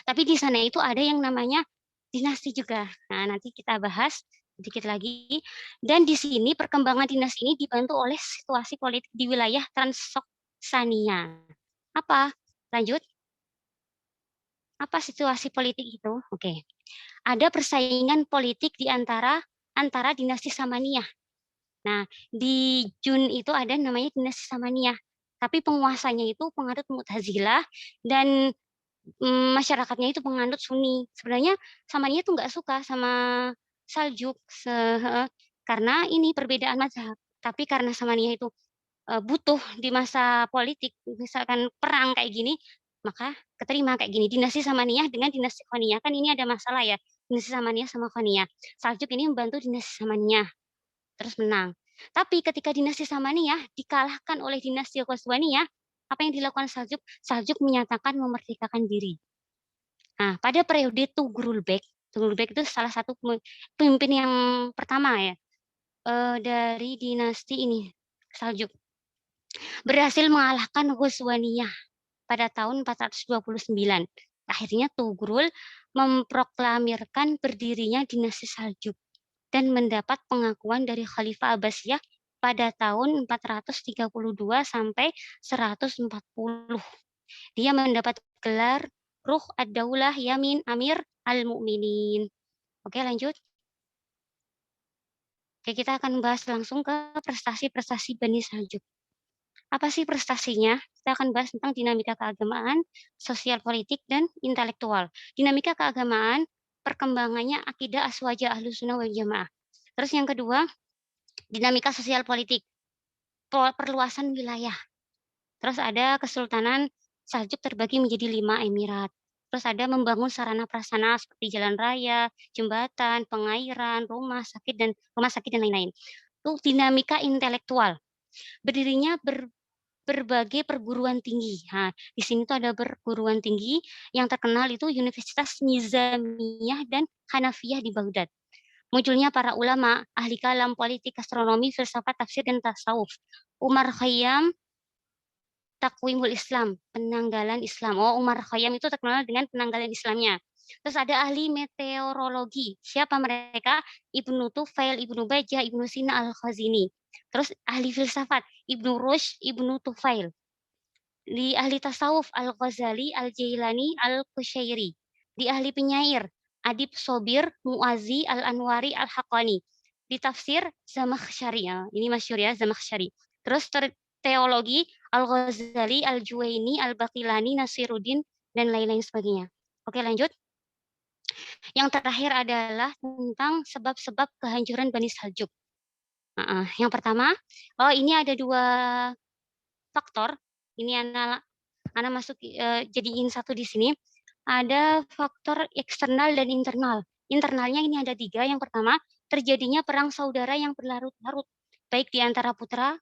Tapi di sana itu ada yang namanya dinasti juga. Nah, nanti kita bahas sedikit lagi. Dan di sini perkembangan dinasti ini dibantu oleh situasi politik di wilayah Transoksania. Apa? Lanjut. Apa situasi politik itu? Oke. Ada persaingan politik di antara dinasti Samaniyah. Nah, di Jun itu ada namanya dinasti Samaniyah. Tapi penguasanya itu penganut Mu'tazilah dan masyarakatnya itu penganut Sunni. Sebenarnya Samaniyah tuh nggak suka sama Saljuk karena ini perbedaan mazhab. Tapi karena Samaniyah itu butuh di masa politik, misalkan perang kayak gini, maka keterima kayak gini. Dinasti Samaniyah dengan dinasti Koniyah, kan ini ada masalah ya, dinasti Samaniyah sama Koniyah. Saljuk ini membantu dinasti Samaniyah, terus menang. Tapi ketika dinasti Samaniyah dikalahkan oleh dinasti Ghazwaniyah, apa yang dilakukan Saljuk? Saljuk menyatakan memerdekakan diri. Nah, pada periode Tugrul Bek itu salah satu pemimpin yang pertama ya dari dinasti ini Saljuk, berhasil mengalahkan Ghazwaniyah pada tahun 429. Akhirnya Tugrul memproklamirkan berdirinya dinasti Saljuk dan mendapat pengakuan dari Khalifah Abbasiyah pada tahun 432 sampai 140. Dia mendapat gelar Ruh Ad-Daulah Yamin Amir Al-Mu'minin. Oke, lanjut. Oke, kita akan bahas langsung ke prestasi-prestasi Bani Saljuk. Apa sih prestasinya? Kita akan bahas tentang dinamika keagamaan, sosial politik, dan intelektual. Dinamika keagamaan, perkembangannya akidah aswaja ahlus sunnah wal jamaah. Terus yang kedua, dinamika sosial politik, perluasan wilayah. Terus ada Kesultanan Saljuk terbagi menjadi 5 emirat. Terus ada membangun sarana prasarana seperti jalan raya, jembatan, pengairan, rumah sakit dan lain-lain. Itu dinamika intelektual. Berdirinya berbagai perguruan tinggi. Nah, di sini tuh ada perguruan tinggi yang terkenal itu Universitas Nizamiyah dan Hanafiyah di Baghdad. Munculnya para ulama, ahli kalam, politik, astronomi, filsafat, tafsir, dan tasawuf. Umar Khayyam, Takwimul Islam, penanggalan Islam. Oh, Umar Khayyam itu terkenal dengan penanggalan Islamnya. Terus ada ahli meteorologi. Siapa mereka? Ibnu Tufail, Ibnu Bajah, Ibnu Sina Al-Khazini. Terus ahli filsafat, Ibnu Rushd, Ibnu Tufail. Di ahli tasawuf, Al-Ghazali, Al-Jailani, Al-Qushairi. Di ahli penyair, Adib Sobir, Mu'azi, Al-Anwari, Al-Haqqani. Di tafsir, Zamakhsyari. Ini masyhur ya, Zamakhsyari. Terus teologi, Al-Ghazali, Al-Juwaini, Al-Baqilani, Nasiruddin, dan lain-lain sebagainya. Oke, lanjut. Yang terakhir adalah tentang sebab-sebab kehancuran Bani Saljuk. Yang pertama, ini ada 2 faktor. Ini anak masuk jadiin satu di sini. Ada faktor eksternal dan internal. Internalnya ini ada 3. Yang pertama, terjadinya perang saudara yang berlarut-larut, baik di antara putra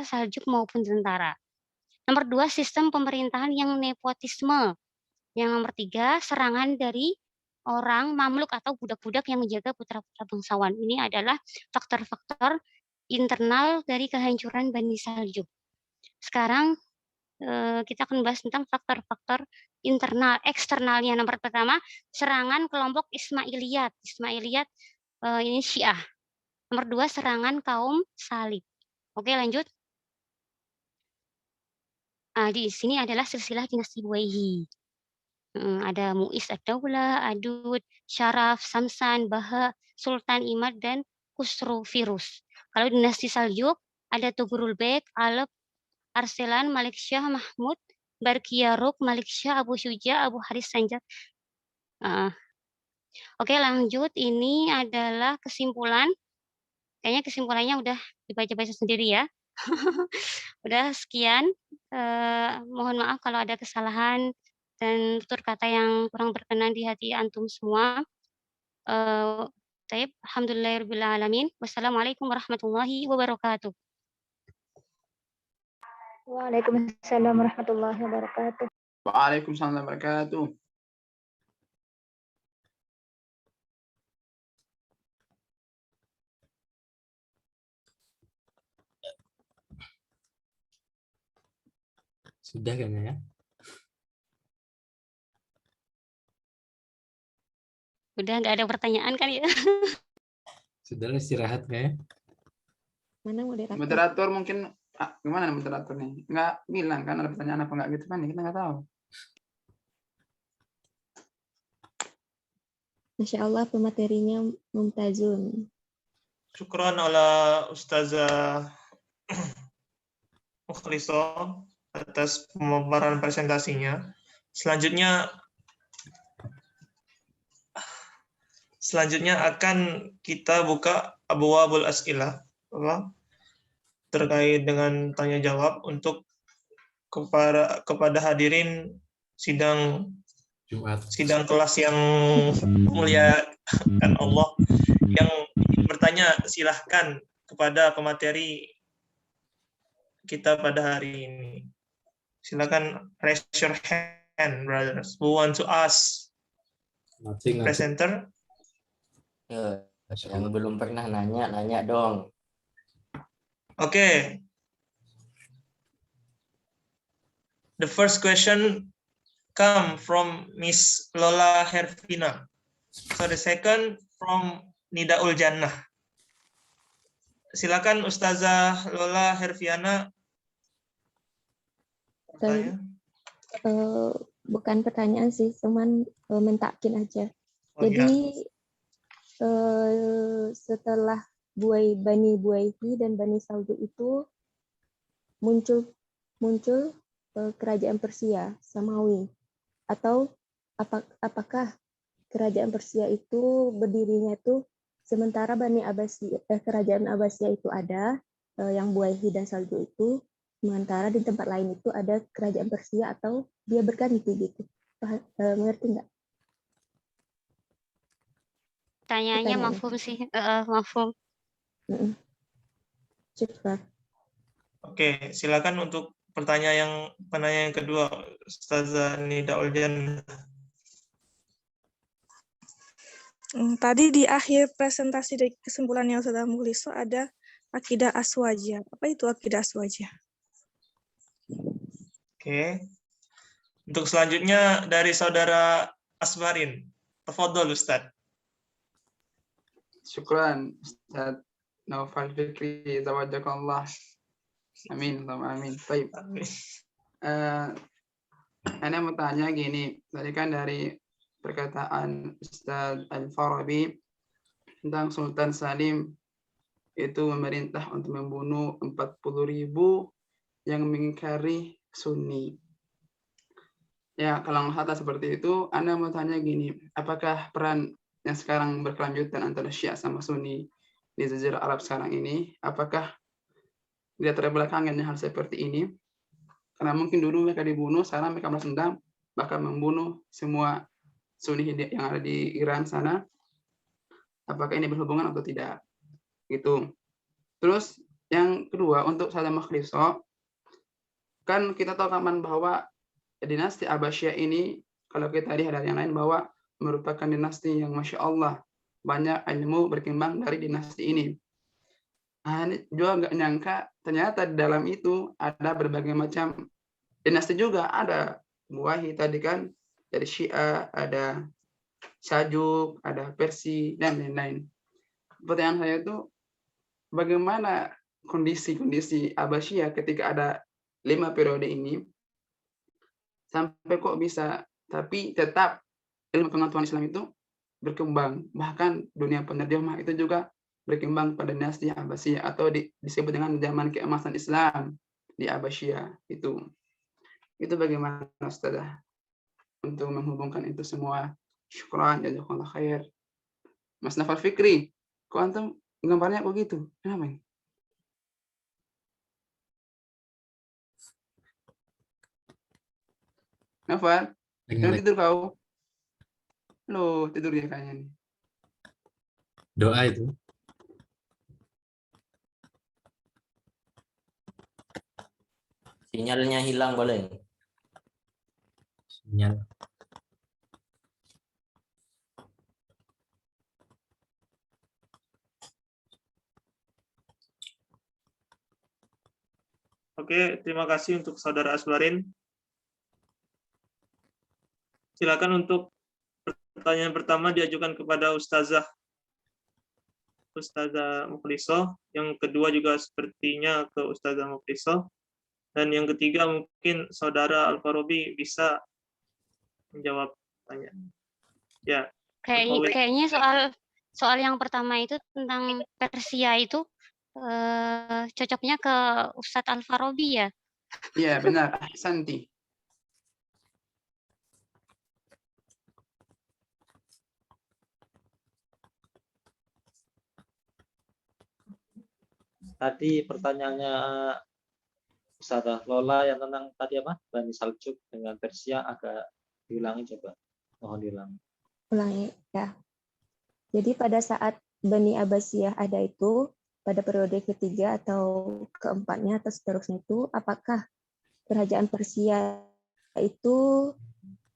Saljuk maupun tentara. Nomor 2, sistem pemerintahan yang nepotisme. Yang nomor 3, serangan dari orang Mamluk atau budak-budak yang menjaga putra-putra bangsawan. Ini adalah faktor-faktor internal dari kehancuran Bani Saljuk. Sekarang kita akan bahas tentang faktor-faktor internal, eksternalnya. Nomor pertama, serangan kelompok Ismailiyat. Ismailiyat ini Syiah. Nomor 2, serangan kaum Salib. Oke, lanjut. Di sini adalah silsilah dinasti Buwaihi. Ada Mu'is Ad-Daulah, Adud, Syaraf, Samsan, Baha, Sultan Imad, dan Khusru Firuz. Kalau dinasti Saljuk, ada Tugrul Bek, Alep, Arselan, Malik Syah, Mahmud, Barkiyaruk, Malik Syah, Abu Syuja, Abu Haris Sanjak. Oke, lanjut. Ini adalah kesimpulan. Kayaknya kesimpulannya udah dibaca-baca sendiri ya. Udah sekian. Mohon maaf kalau ada kesalahan dan tutur kata yang kurang berkenan di hati antum semua. Alhamdulillahirabbil alamin. Wassalamualaikum warahmatullahi wabarakatuh. Waalaikumsalam warahmatullahi wabarakatuh. Waalaikumsalam warahmatullahi wabarakatuh. Sudah kayaknya ya. Udah nggak ada pertanyaan kan ya? Sudah istirahat kayaknya. Mana moderator? Moderator mungkin gimana moderator nih? Nggak bilang kan ada pertanyaan apa nggak gitu kan? Kita nggak tahu. Masya Allah pematerinya mumtazun. Syukran ala Ustazah Mukhlisah atas pemaparan presentasinya. Selanjutnya akan kita buka abwabul as'ilah terkait dengan tanya jawab untuk kepada hadirin sidang Jumat. Sidang kelas yang mulia kan Allah. Yang ingin bertanya silahkan kepada pemateri kita pada hari ini. Silakan raise your hand, brothers. Who want to ask Nothing. presenter? Yang belum pernah nanya dong. Okay. The first question come from Miss Lola Hervina. So the second from Nidaul Jannah. Silakan Ustazah Lola Herviana. Pertanyaan. Bukan pertanyaan sih, cuman mentakin aja. Oh, Jadi setelah Bani Buaihi dan Bani Salju itu muncul kerajaan Persia Samawi, atau apakah kerajaan Persia itu berdirinya itu sementara kerajaan Abbasiyah itu ada, yang Buaihi dan Salju itu, sementara di tempat lain itu ada kerajaan Persia, atau dia berganti gitu. Mengerti nggak? Pertanyaannya mafhum sih, mafhum. Syukran. Oke, silakan untuk penanya yang kedua, Ustazah Nidaul Jannah. Tadi di akhir presentasi dari kesimpulan yang sudah Mukhliso ada akidah aswajiyah. Apa itu akidah aswajiyah? Oke. Untuk selanjutnya dari saudara Asbarin. Tafadhol Ustaz. Syukran Ustaz Naufal Fikri, zawajakallah. Amin, amin. Baik. Ana mau tanya gini, tadi kan dari perkataan Ustaz Al-Farabi tentang Sultan Salim itu memerintah untuk membunuh 40.000 yang mengingkari Sunni. Ya, kalau kata seperti itu, Anda mau tanya gini, apakah peran yang sekarang berkelanjutan antara Syiah sama Sunni di Jazirah Arab sekarang ini, apakah dia terbelakangannya hal seperti ini? Karena mungkin dulu mereka dibunuh, sekarang mereka balas dendam, bahkan membunuh semua Sunni yang ada di Iran sana. Apakah ini berhubungan atau tidak? Gitu. Terus yang kedua, untuk Saddam Mukhliso, kan kita tahu kapan bahwa dinasti Abbasiyah ini, kalau kita lihat dari yang lain, bahwa merupakan dinasti yang Masya Allah, banyak ilmu berkembang dari dinasti ini. Nah, ini juga nggak nyangka, ternyata di dalam itu ada berbagai macam dinasti juga. Ada Buaihi tadi kan, dari Syiah, ada Saljuk, ada Persia, dan lain-lain. Pertanyaan saya itu, bagaimana kondisi Abbasiyah ketika ada 5 periode ini, sampai kok bisa, tapi tetap ilmu pengetahuan Islam itu berkembang. Bahkan dunia penerjemah itu juga berkembang pada dinasti Abbasiyah, atau disebut dengan zaman keemasan Islam di Abbasiyah itu. Itu bagaimana Ustazah untuk menghubungkan itu semua? Syukran, jazakallah khair. Mas Nafal Fikri, kok antum gambarnya kok gitu? Kenapa ini? Nafal, jangan tidur kau. Loh, tidur ya kayaknya nih. Doa itu. Sinyalnya hilang boleh. Sinyal. Oke, terima kasih untuk saudara Asbarin. Silakan untuk pertanyaan pertama diajukan kepada Ustazah Mukhliso. Yang kedua juga sepertinya ke Ustazah Mukhliso. Dan yang ketiga mungkin saudara Al-Farabi bisa menjawab pertanyaan. Ya. Kayaknya soal yang pertama itu tentang Persia itu cocoknya ke Ustadz Al-Farabi ya? Iya, benar. Ahsanti. Tadi pertanyaannya Ustazah Lola yang tentang tadi apa? Bani Saljuk dengan Persia agak diulangi coba. Mohon diulangi. Ulangi ya. Jadi pada saat Bani Abbasiyah ada itu, pada periode ketiga atau keempatnya atau seterusnya itu, apakah kerajaan Persia itu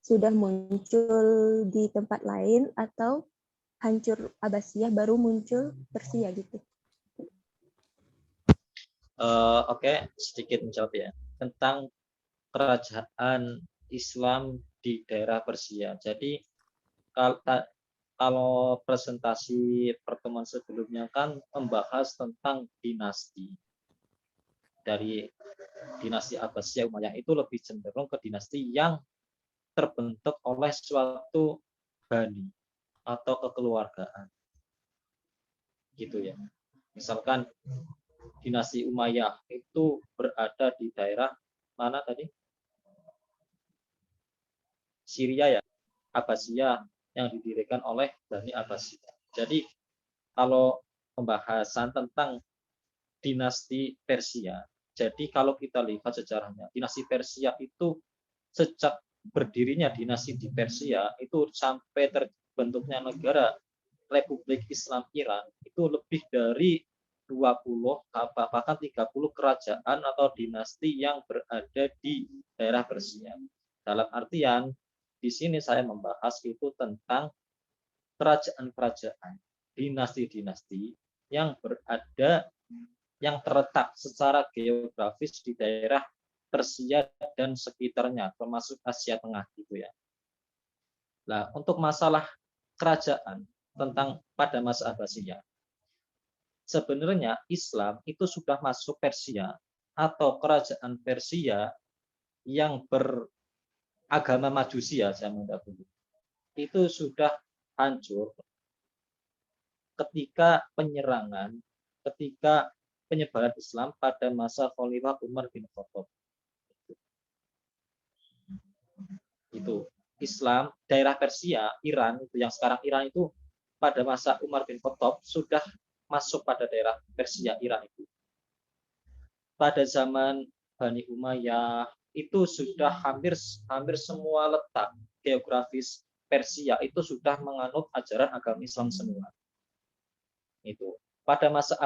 sudah muncul di tempat lain atau hancur Abbasiyah baru muncul Persia gitu? Oke, sedikit menjawab ya tentang kerajaan Islam di daerah Persia. Jadi kalau presentasi pertemuan sebelumnya kan membahas tentang dinasti. Dari dinasti Abbasiyah Umayyah itu lebih cenderung ke dinasti yang terbentuk oleh suatu bani atau kekeluargaan. Gitu ya. Misalkan dinasti Umayyah itu berada di daerah mana tadi? Syria ya, Abbasiyah yang didirikan oleh Bani Abbasiyah. Jadi kalau pembahasan tentang dinasti Persia, jadi kalau kita lihat sejarahnya, dinasti Persia itu sejak berdirinya dinasti di Persia itu sampai terbentuknya negara Republik Islam Iran itu lebih dari 20 bahkan 30 kerajaan atau dinasti yang berada di daerah Persia. Dalam artian di sini saya membahas itu tentang kerajaan-kerajaan, dinasti-dinasti yang berada yang terletak secara geografis di daerah Persia dan sekitarnya, termasuk Asia Tengah gitu ya. Nah, untuk masalah kerajaan tentang pada masa Abbasiyah, sebenarnya Islam itu sudah masuk Persia atau kerajaan Persia yang beragama Majusi ya zaman dahulu. Itu sudah hancur ketika penyebaran Islam pada masa Khalifah Umar bin Khattab. Itu Islam daerah Persia, Iran itu yang sekarang Iran itu pada masa Umar bin Khattab sudah masuk pada daerah Persia Iran itu. Pada zaman Bani Umayyah itu sudah hampir semua letak geografis Persia itu sudah menganut ajaran agama Islam semua. Itu. Pada masa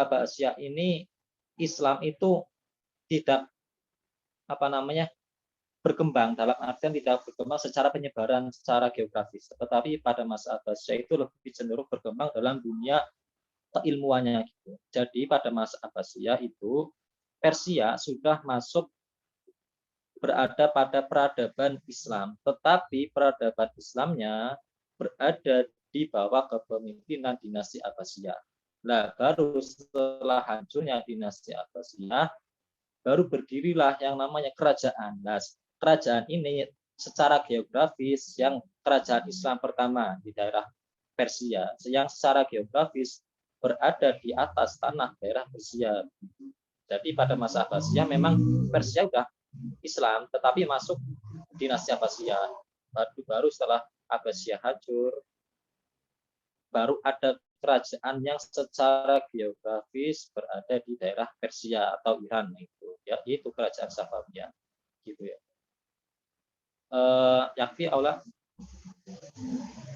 Abbasiyah ini Islam itu tidak berkembang, dalam artian tidak berkembang secara penyebaran secara geografis, tetapi pada masa Abbasiyah itu lebih cenderung berkembang dalam dunia keilmuannya gitu. Jadi pada masa Abbasiyah itu Persia sudah masuk berada pada peradaban Islam, tetapi peradaban Islamnya berada di bawah kepemimpinan dinasti Abbasiyah. Nah, baru setelah hancurnya dinasti Abbasiyah, baru berdirilah yang namanya kerajaan. Nah, kerajaan ini secara geografis yang kerajaan Islam pertama di daerah Persia, yang secara geografis berada di atas tanah daerah Persia. Jadi pada masa Abbasiyah memang Persia sudah Islam, tetapi masuk dinasti Abbasiyah. Baru setelah Abbasiyah hancur, baru ada kerajaan yang secara geografis berada di daerah Persia atau Iran itu, ya, itu kerajaan Safawiyah, gitu ya. Yakfi Aula.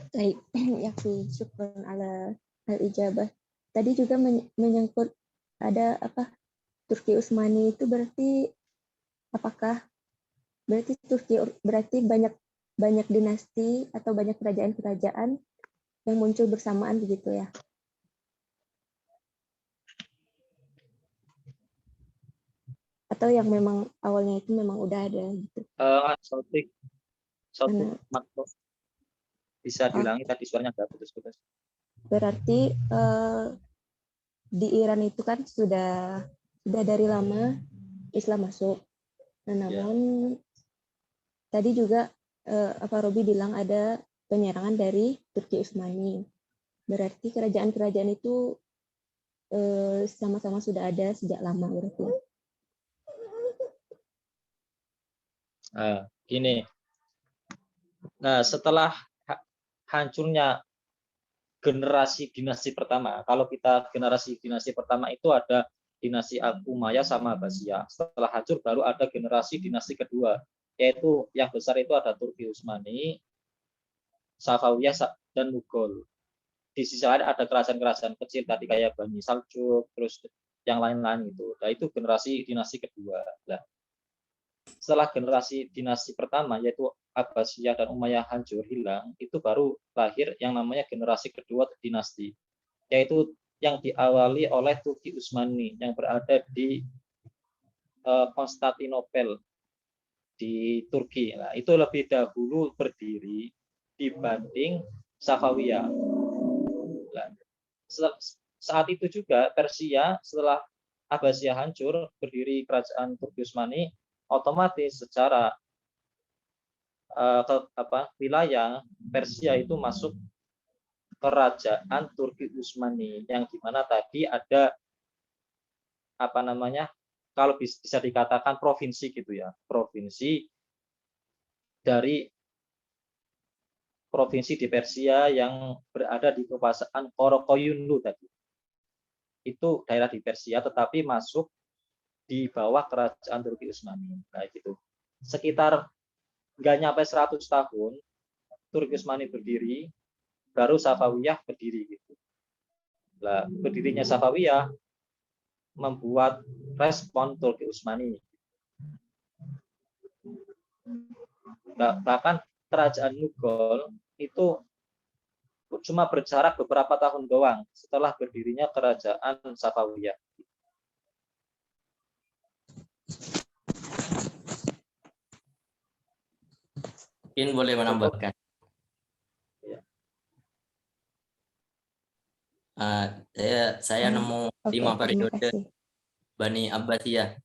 Baik, Yakfi, syukran ala al-ijabah. Tadi juga menyangkut ada Turki Utsmani itu berarti apakah berarti Turki berarti banyak dinasti atau banyak kerajaan-kerajaan yang muncul bersamaan begitu ya? Atau yang memang awalnya itu memang udah ada gitu? Bisa diulangi tadi suaranya agak putus-putus. Berarti di Iran itu kan sudah dari lama Islam masuk. Nah, namun tadi juga Robi bilang ada penyerangan dari Turki Utsmani. Berarti kerajaan-kerajaan itu sama-sama sudah ada sejak lama berarti. Gini. Nah, setelah hancurnya generasi dinasti pertama, kalau kita generasi dinasti pertama itu ada dinasti Umayyah sama Abbasiyah. Setelah hancur baru ada generasi dinasti kedua, yaitu yang besar itu ada Turki Utsmani, Safawiyah dan Mughal. di sisi lain ada kerajaan-kerajaan kecil tadi kayak Bani Saljuk, terus yang lain-lain itu. Nah, itu generasi dinasti kedua. Nah, setelah generasi dinasti pertama yaitu Abbasiyah dan Umayyah hancur hilang, itu baru lahir yang namanya generasi kedua dinasti, yaitu yang diawali oleh Turki Utsmani yang berada di Konstantinopel di Turki. Nah, itu lebih dahulu berdiri dibanding Safawiyah. Nah, saat itu juga Persia setelah Abbasiyah hancur berdiri kerajaan Turki Utsmani, otomatis secara wilayah Persia itu masuk kerajaan Turki Utsmani yang dimana tadi ada kalau bisa dikatakan provinsi gitu ya, provinsi di Persia yang berada di kekuasaan Karakoyunlu tadi. Itu daerah di Persia tetapi masuk di bawah kerajaan Turki Utsmani. Nah, gitu. Sekitar nggak nyampe 100 tahun Turki Utsmani berdiri, baru Safawiyah berdiri gitu. Nah, berdirinya Safawiyah membuat respon Turki Utsmani. Bahkan kerajaan Mughal itu cuma berjarak beberapa tahun doang setelah berdirinya kerajaan Safawiyah. Mungkin boleh menambahkan. Ya. Saya nemu Oke, 5 terima periode kasih. Bani Abbasiyah.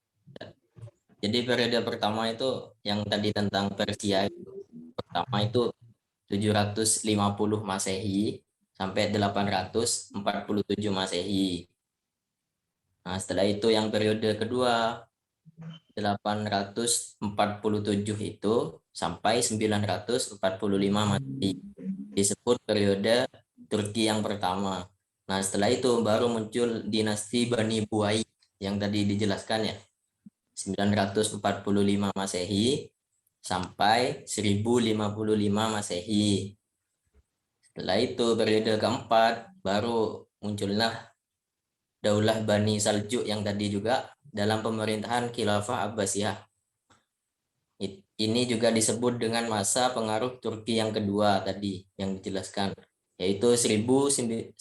Jadi periode pertama itu yang tadi tentang Persia. Pertama itu 750 Masehi sampai 847 Masehi. Nah, setelah itu yang periode kedua 847 itu sampai 945 Masehi. Disebut periode Turki yang pertama. Nah, setelah itu baru muncul dinasti Bani Buai yang tadi dijelaskan ya. 945 Masehi sampai 1055 Masehi. Setelah itu periode keempat baru muncullah Daulah Bani Saljuk yang tadi juga dalam pemerintahan Khilafah Abbasiyah. Ini juga disebut dengan masa pengaruh Turki yang kedua tadi yang dijelaskan, yaitu 1055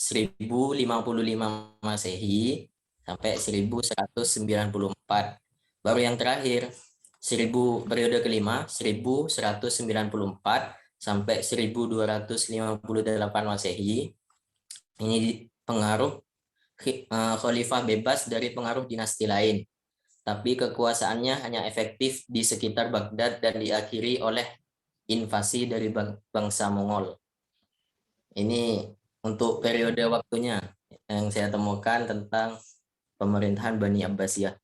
Masehi sampai 1194. Baru yang terakhir periode kelima 1194 sampai 1258 Masehi. Ini pengaruh khalifah bebas dari pengaruh dinasti lain, tapi kekuasaannya hanya efektif di sekitar Baghdad dan diakhiri oleh invasi dari bangsa Mongol. Ini untuk periode waktunya yang saya temukan tentang pemerintahan Bani Abbasiyah.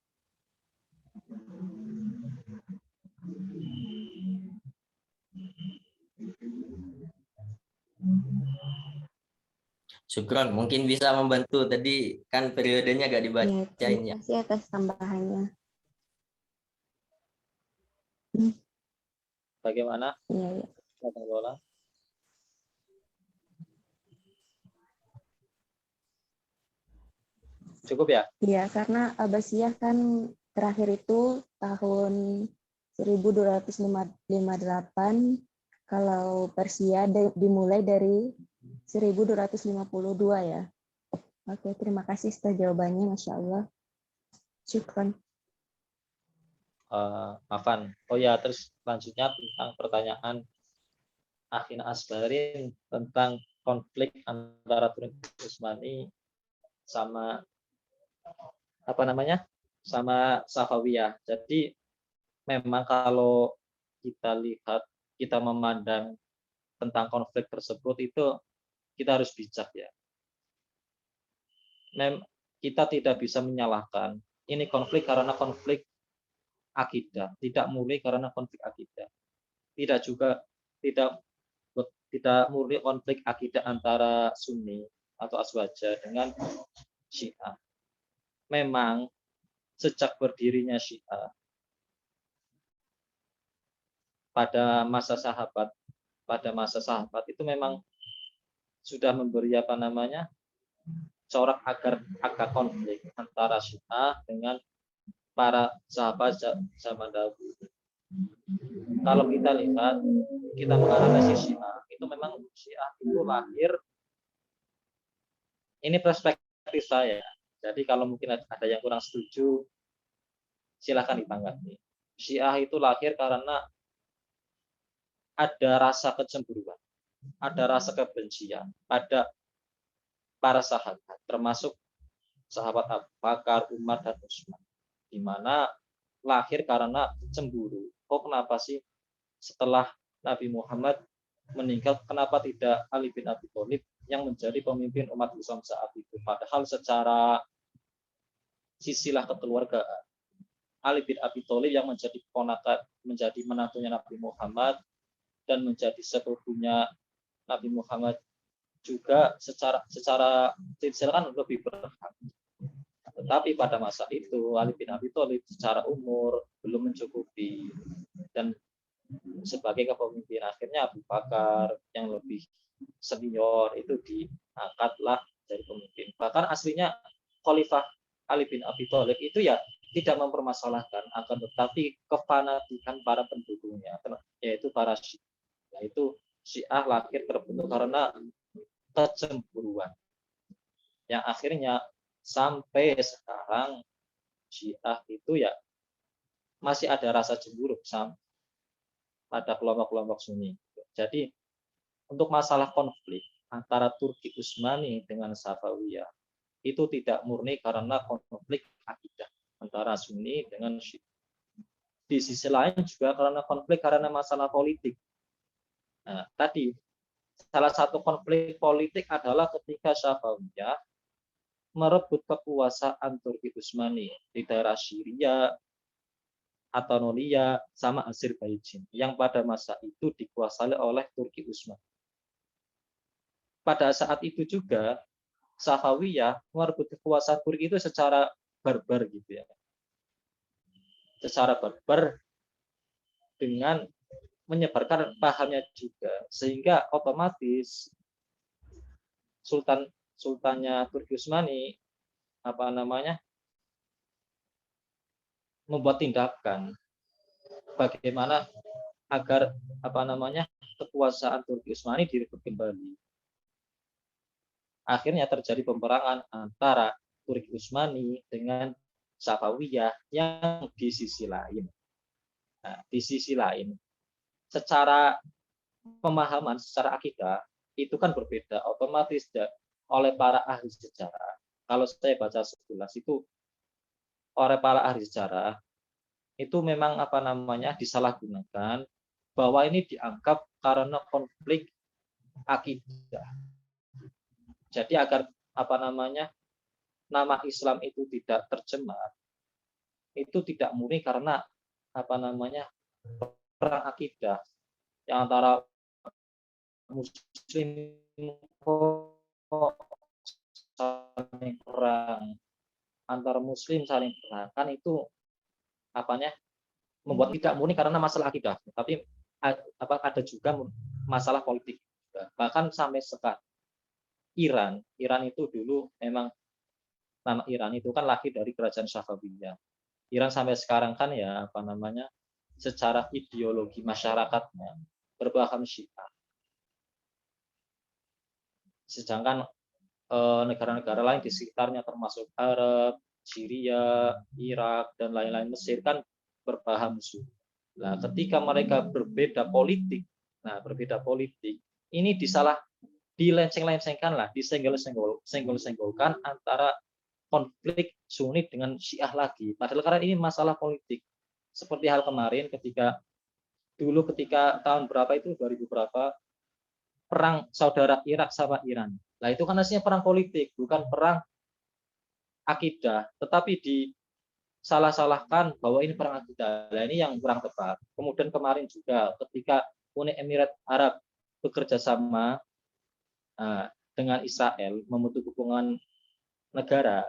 Syukron, mungkin bisa membantu. Tadi kan periodenya gak Ya, dibacain terima ya. kasih atas tambahannya. Bagaimana? Iya, ya. Cukup ya? Iya, karena Abbasiyah kan terakhir itu tahun 1258, kalau Persia dimulai dari 1252 ya. Oke, terima kasih atas jawabannya, Masya Allah. Syukran. Afan. Oh ya, terus selanjutnya tentang pertanyaan Akhina Asbarin tentang konflik antara Turki Utsmani sama sama Safawiyah. Jadi memang kalau kita lihat, kita memandang tentang konflik tersebut itu kita harus bijak ya. Kita tidak bisa menyalahkan ini konflik karena konflik akidah, tidak murni karena konflik akidah. Tidak murni konflik akidah antara Sunni atau Aswaja dengan Syiah. Memang sejak berdirinya Syiah pada masa sahabat itu memang sudah memberi corak agar konflik antara Syiah dengan para sahabat zaman dahulu. Kalau kita lihat, kita menganalisis Syiah, itu memang Syiah itu lahir, ini perspektif saya. Jadi kalau mungkin ada yang kurang setuju, silakan ditanggapi. Syiah itu lahir karena ada rasa kecemburuan, ada rasa kebencian pada para sahabat, termasuk sahabat Abu Bakar, Umar, dan Utsman, di mana lahir karena cemburu. Oh, kenapa sih setelah Nabi Muhammad meninggal, kenapa tidak Ali bin Abi Thalib yang menjadi pemimpin umat Islam saat itu? Padahal secara sisilah kekeluargaan, Ali bin Abi Thalib yang menjadi ponakan, menjadi menantunya Nabi Muhammad dan menjadi sepupunya Nabi Muhammad juga secara silsilah kan lebih berhak. Tetapi pada masa itu Ali bin Abi Thalib secara umur belum mencukupi, dan sebagai kepemimpinan akhirnya Abu Bakar yang lebih senior itu diangkatlah dari pemimpin. Bahkan aslinya Khalifah Ali bin Abi Thalib itu ya tidak mempermasalahkan, akan tetapi kefanatikan para pendukungnya, yaitu para Syiah. Yaitu Syiah lahir terbentuk karena kecemburuan, yang akhirnya sampai sekarang Syiah itu ya masih ada rasa cemburu pada kelompok-kelompok Sunni. Jadi untuk masalah konflik antara Turki Utsmani dengan Safawiyah itu tidak murni karena konflik akidah antara Sunni dengan Syiah. Di sisi lain juga karena konflik karena masalah politik. Nah, tadi salah satu konflik politik adalah ketika Safawiyah merebut kekuasaan Turki Utsmani di daerah Syria, Anatolia, sama Azerbaijan yang pada masa itu dikuasai oleh Turki Utsmani. Pada saat itu juga Safawiyah merebut kekuasaan Turki itu secara barbar gitu ya. Secara barbar dengan menyebarkan pahamnya juga, sehingga otomatis sultannya Turki Utsmani membuat tindakan bagaimana agar kekuasaan Turki Utsmani direbut kembali. Akhirnya terjadi peperangan antara Turki Utsmani dengan Safawiyah yang di sisi lain. Nah, di sisi lain, secara pemahaman, secara akidah itu kan berbeda, otomatis oleh para ahli sejarah. Kalau saya baca sekilas itu oleh para ahli sejarah itu memang disalahgunakan bahwa ini dianggap karena konflik akidah. Jadi agar nama Islam itu tidak tercemar, itu tidak murni karena perang akidah yang antara Muslim saling perang, antar Muslim saling perang, kan itu membuat tidak murni karena masalah akidah, tapi ada juga masalah politik. Bahkan sampai sekarang Iran itu dulu memang nama Iran itu kan lahir dari kerajaan Safawiyah. Iran sampai sekarang kan ya secara ideologi masyarakatnya berpaham Syiah. Sedangkan negara-negara lain di sekitarnya termasuk Arab, Syria, Irak, dan lain-lain, Mesir kan berpaham Sunni. Nah, ketika mereka berbeda politik, ini dilenceng-lencengkan lah, disenggol-senggolkan antara konflik Sunni dengan Syiah lagi. Padahal karena ini masalah politik. Seperti hal kemarin ketika tahun berapa itu 2000 berapa perang saudara Irak sama Iran. Nah, itu kan aslinya perang politik, bukan perang akidah, tetapi disalah-salahkan bahwa ini perang akidah. Nah, ini yang kurang tepat. Kemudian kemarin juga ketika Uni Emirat Arab bekerja sama dengan Israel membentuk hubungan negara.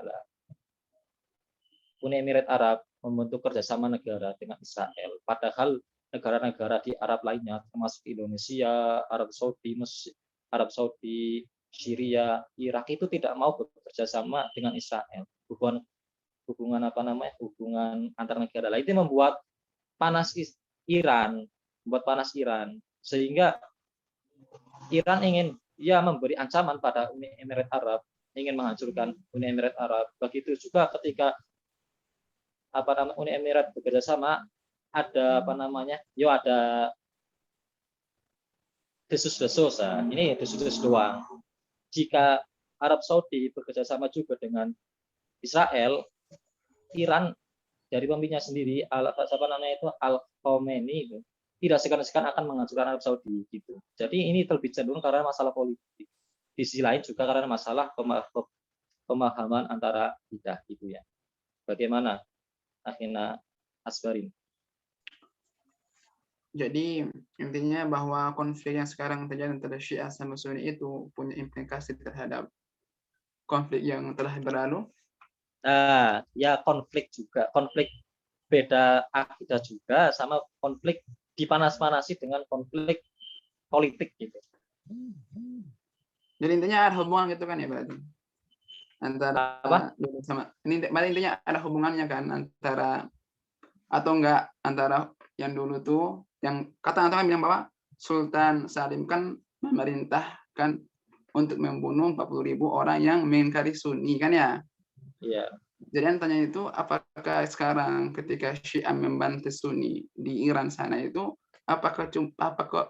Uni Emirat Arab membentuk kerjasama negara dengan Israel. Padahal negara-negara di Arab lainnya, termasuk Indonesia, Arab Saudi, Syria, Irak itu tidak mau bekerja sama dengan Israel. Hubungan antar negara lain itu membuat panas Iran, sehingga Iran ingin memberi ancaman pada Uni Emirat Arab, ingin menghancurkan Uni Emirat Arab. Begitu juga ketika Uni Emirat bekerja sama, ada ada desus-desus. Ini desus-desus doang. Jika Arab Saudi bekerja sama juga dengan Israel, Iran dari pemimpinnya sendiri Al-Khomeini tidak segan-segan akan menghancurkan Arab Saudi gitu. Jadi ini lebih cenderung karena masalah politik. Di sisi lain juga karena masalah pemahaman antara kita gitu ya. Bagaimana Akhina Asbarin? Jadi intinya bahwa konflik yang sekarang terjadi antara Syiah sama Sunni itu punya implikasi terhadap konflik yang telah berlalu. Ya konflik juga, konflik beda akidah juga, sama konflik dipanas-panasi dengan konflik politik gitu. Jadi intinya ada hubungan gitu kan ya berarti antara sama ini, berarti intinya ada hubungannya kan antara atau enggak antara yang dulu tuh yang kata-kata bilang bahwa Sultan Salim kan memerintahkan untuk membunuh 40.000 orang yang mengingkari Sunni kan ya. Iya. Jadi yang tanya itu apakah sekarang ketika Syiah membantu Sunni di Iran sana itu apakah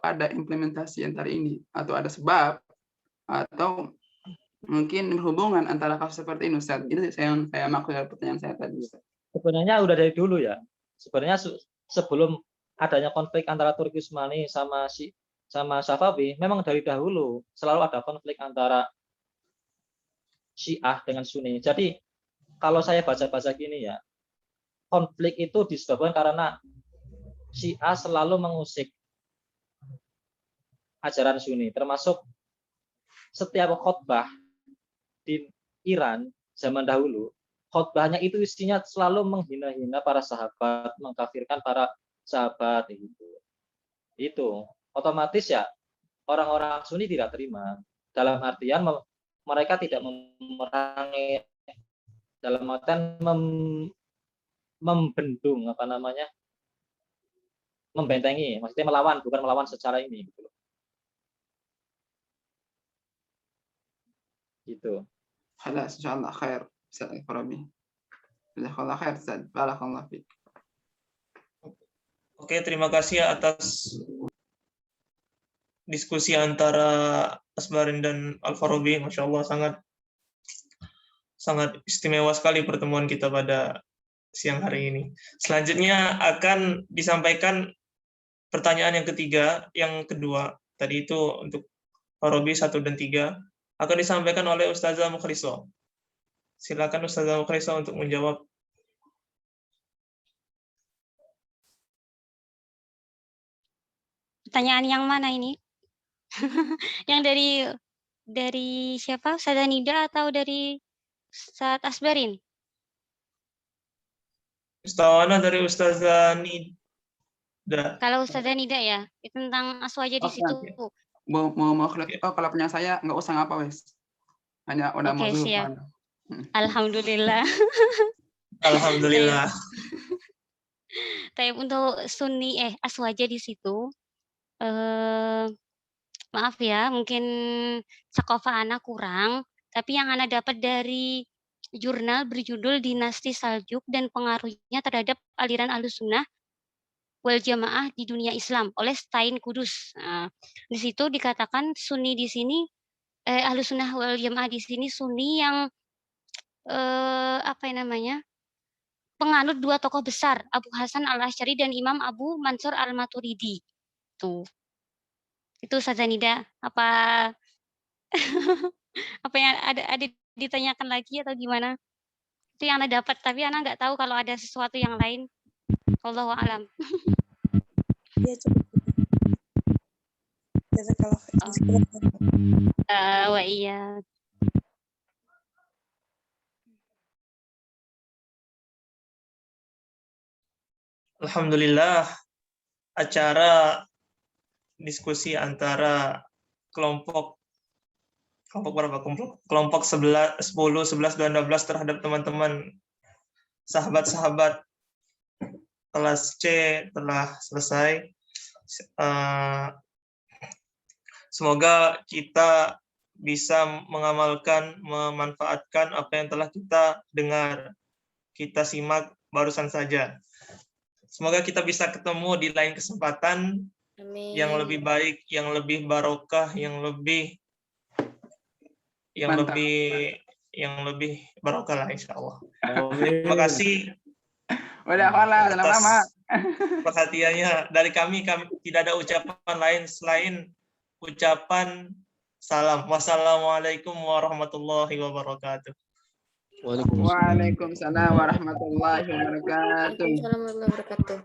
ada implementasi antara ini atau ada sebab atau mungkin berhubungan antara kasus seperti ini Ustaz? Itu yang saya maksud dari pertanyaan saya tadi Ustaz. Sebenarnya udah dari dulu ya. Sebenarnya sebelum adanya konflik antara Turki Utsmani sama Safawi, memang dari dahulu selalu ada konflik antara Syiah dengan Sunni. Jadi kalau saya baca-baca gini ya, konflik itu disebabkan karena Syiah selalu mengusik ajaran Sunni, termasuk setiap khotbah di Iran zaman dahulu, khotbahnya itu isinya selalu menghina-hina para sahabat, mengkafirkan para sahabat gitu. Itu otomatis ya orang-orang Sunni tidak terima. Dalam artian mereka tidak memerangi, dalam artian membendung membentengi, maksudnya melawan, bukan melawan secara ini gitu. Gitu. Halas, insyaallah khair. Ustaz Al-Farabi. Jazakallah khair Ustaz. Barakallahu fiik. Oke, terima kasih atas diskusi antara Asbarin dan Al-Farabi. Masya Allah, sangat istimewa sekali pertemuan kita pada siang hari ini. Selanjutnya akan disampaikan pertanyaan yang kedua. Tadi itu untuk Farabi 1 dan 3. Akan disampaikan oleh Ustazah Mukhliso. Silakan Ustazah Mukhliso untuk menjawab. Pertanyaan yang mana ini? Yang dari siapa? Ustazah Nida atau dari Ustaz Asbarin? Ustawana dari Ustazah Nida. Kalau Ustazah Nida ya, tentang aswaja di situ. Mau kalau punya saya nggak usah ngapa wes. Hanya udah mau Oke, siap. Alhamdulillah. Alhamdulillah. Tapi untuk Sunni aswaja di situ, maaf ya, mungkin sakofa anak kurang, tapi yang anak dapat dari jurnal berjudul Dinasti Saljuk dan Pengaruhnya Terhadap Aliran Ahlussunnah wal Jamaah di Dunia Islam oleh Stein Kudus. Nah, di situ dikatakan Sunni di sini, Ahlussunnah wal Jamaah di sini Sunni yang penganut dua tokoh besar, Abu Hasan Al-Asy'ari dan Imam Abu Mansur Al-Maturidi. Tuh. Itu Ustazah Nida, apa apa yang ada ditanyakan lagi atau gimana? Itu yang Anda dapat, tapi Anda nggak tahu kalau ada sesuatu yang lain. Wallahu a'lam. Ya, coba. Jazakallah khair. Wa iya. Alhamdulillah, acara diskusi antara kelompok kelompok berapa? Kelompok 10, 11, 12 terhadap teman-teman sahabat-sahabat kelas C telah selesai. Semoga kita bisa mengamalkan, memanfaatkan apa yang telah kita dengar, kita simak barusan saja. Semoga kita bisa ketemu di lain kesempatan yang lebih baik, yang lebih barokah, yang lebih barokah lah, insya Allah. Terima kasih Udah kalah, lama. atas perhatiannya. Dari kami tidak ada ucapan lain selain ucapan salam. Wassalamualaikum warahmatullahi wabarakatuh. Waalaikumsalam warahmatullahi wabarakatuh. Waalaikumsalam warahmatullahi wabarakatuh.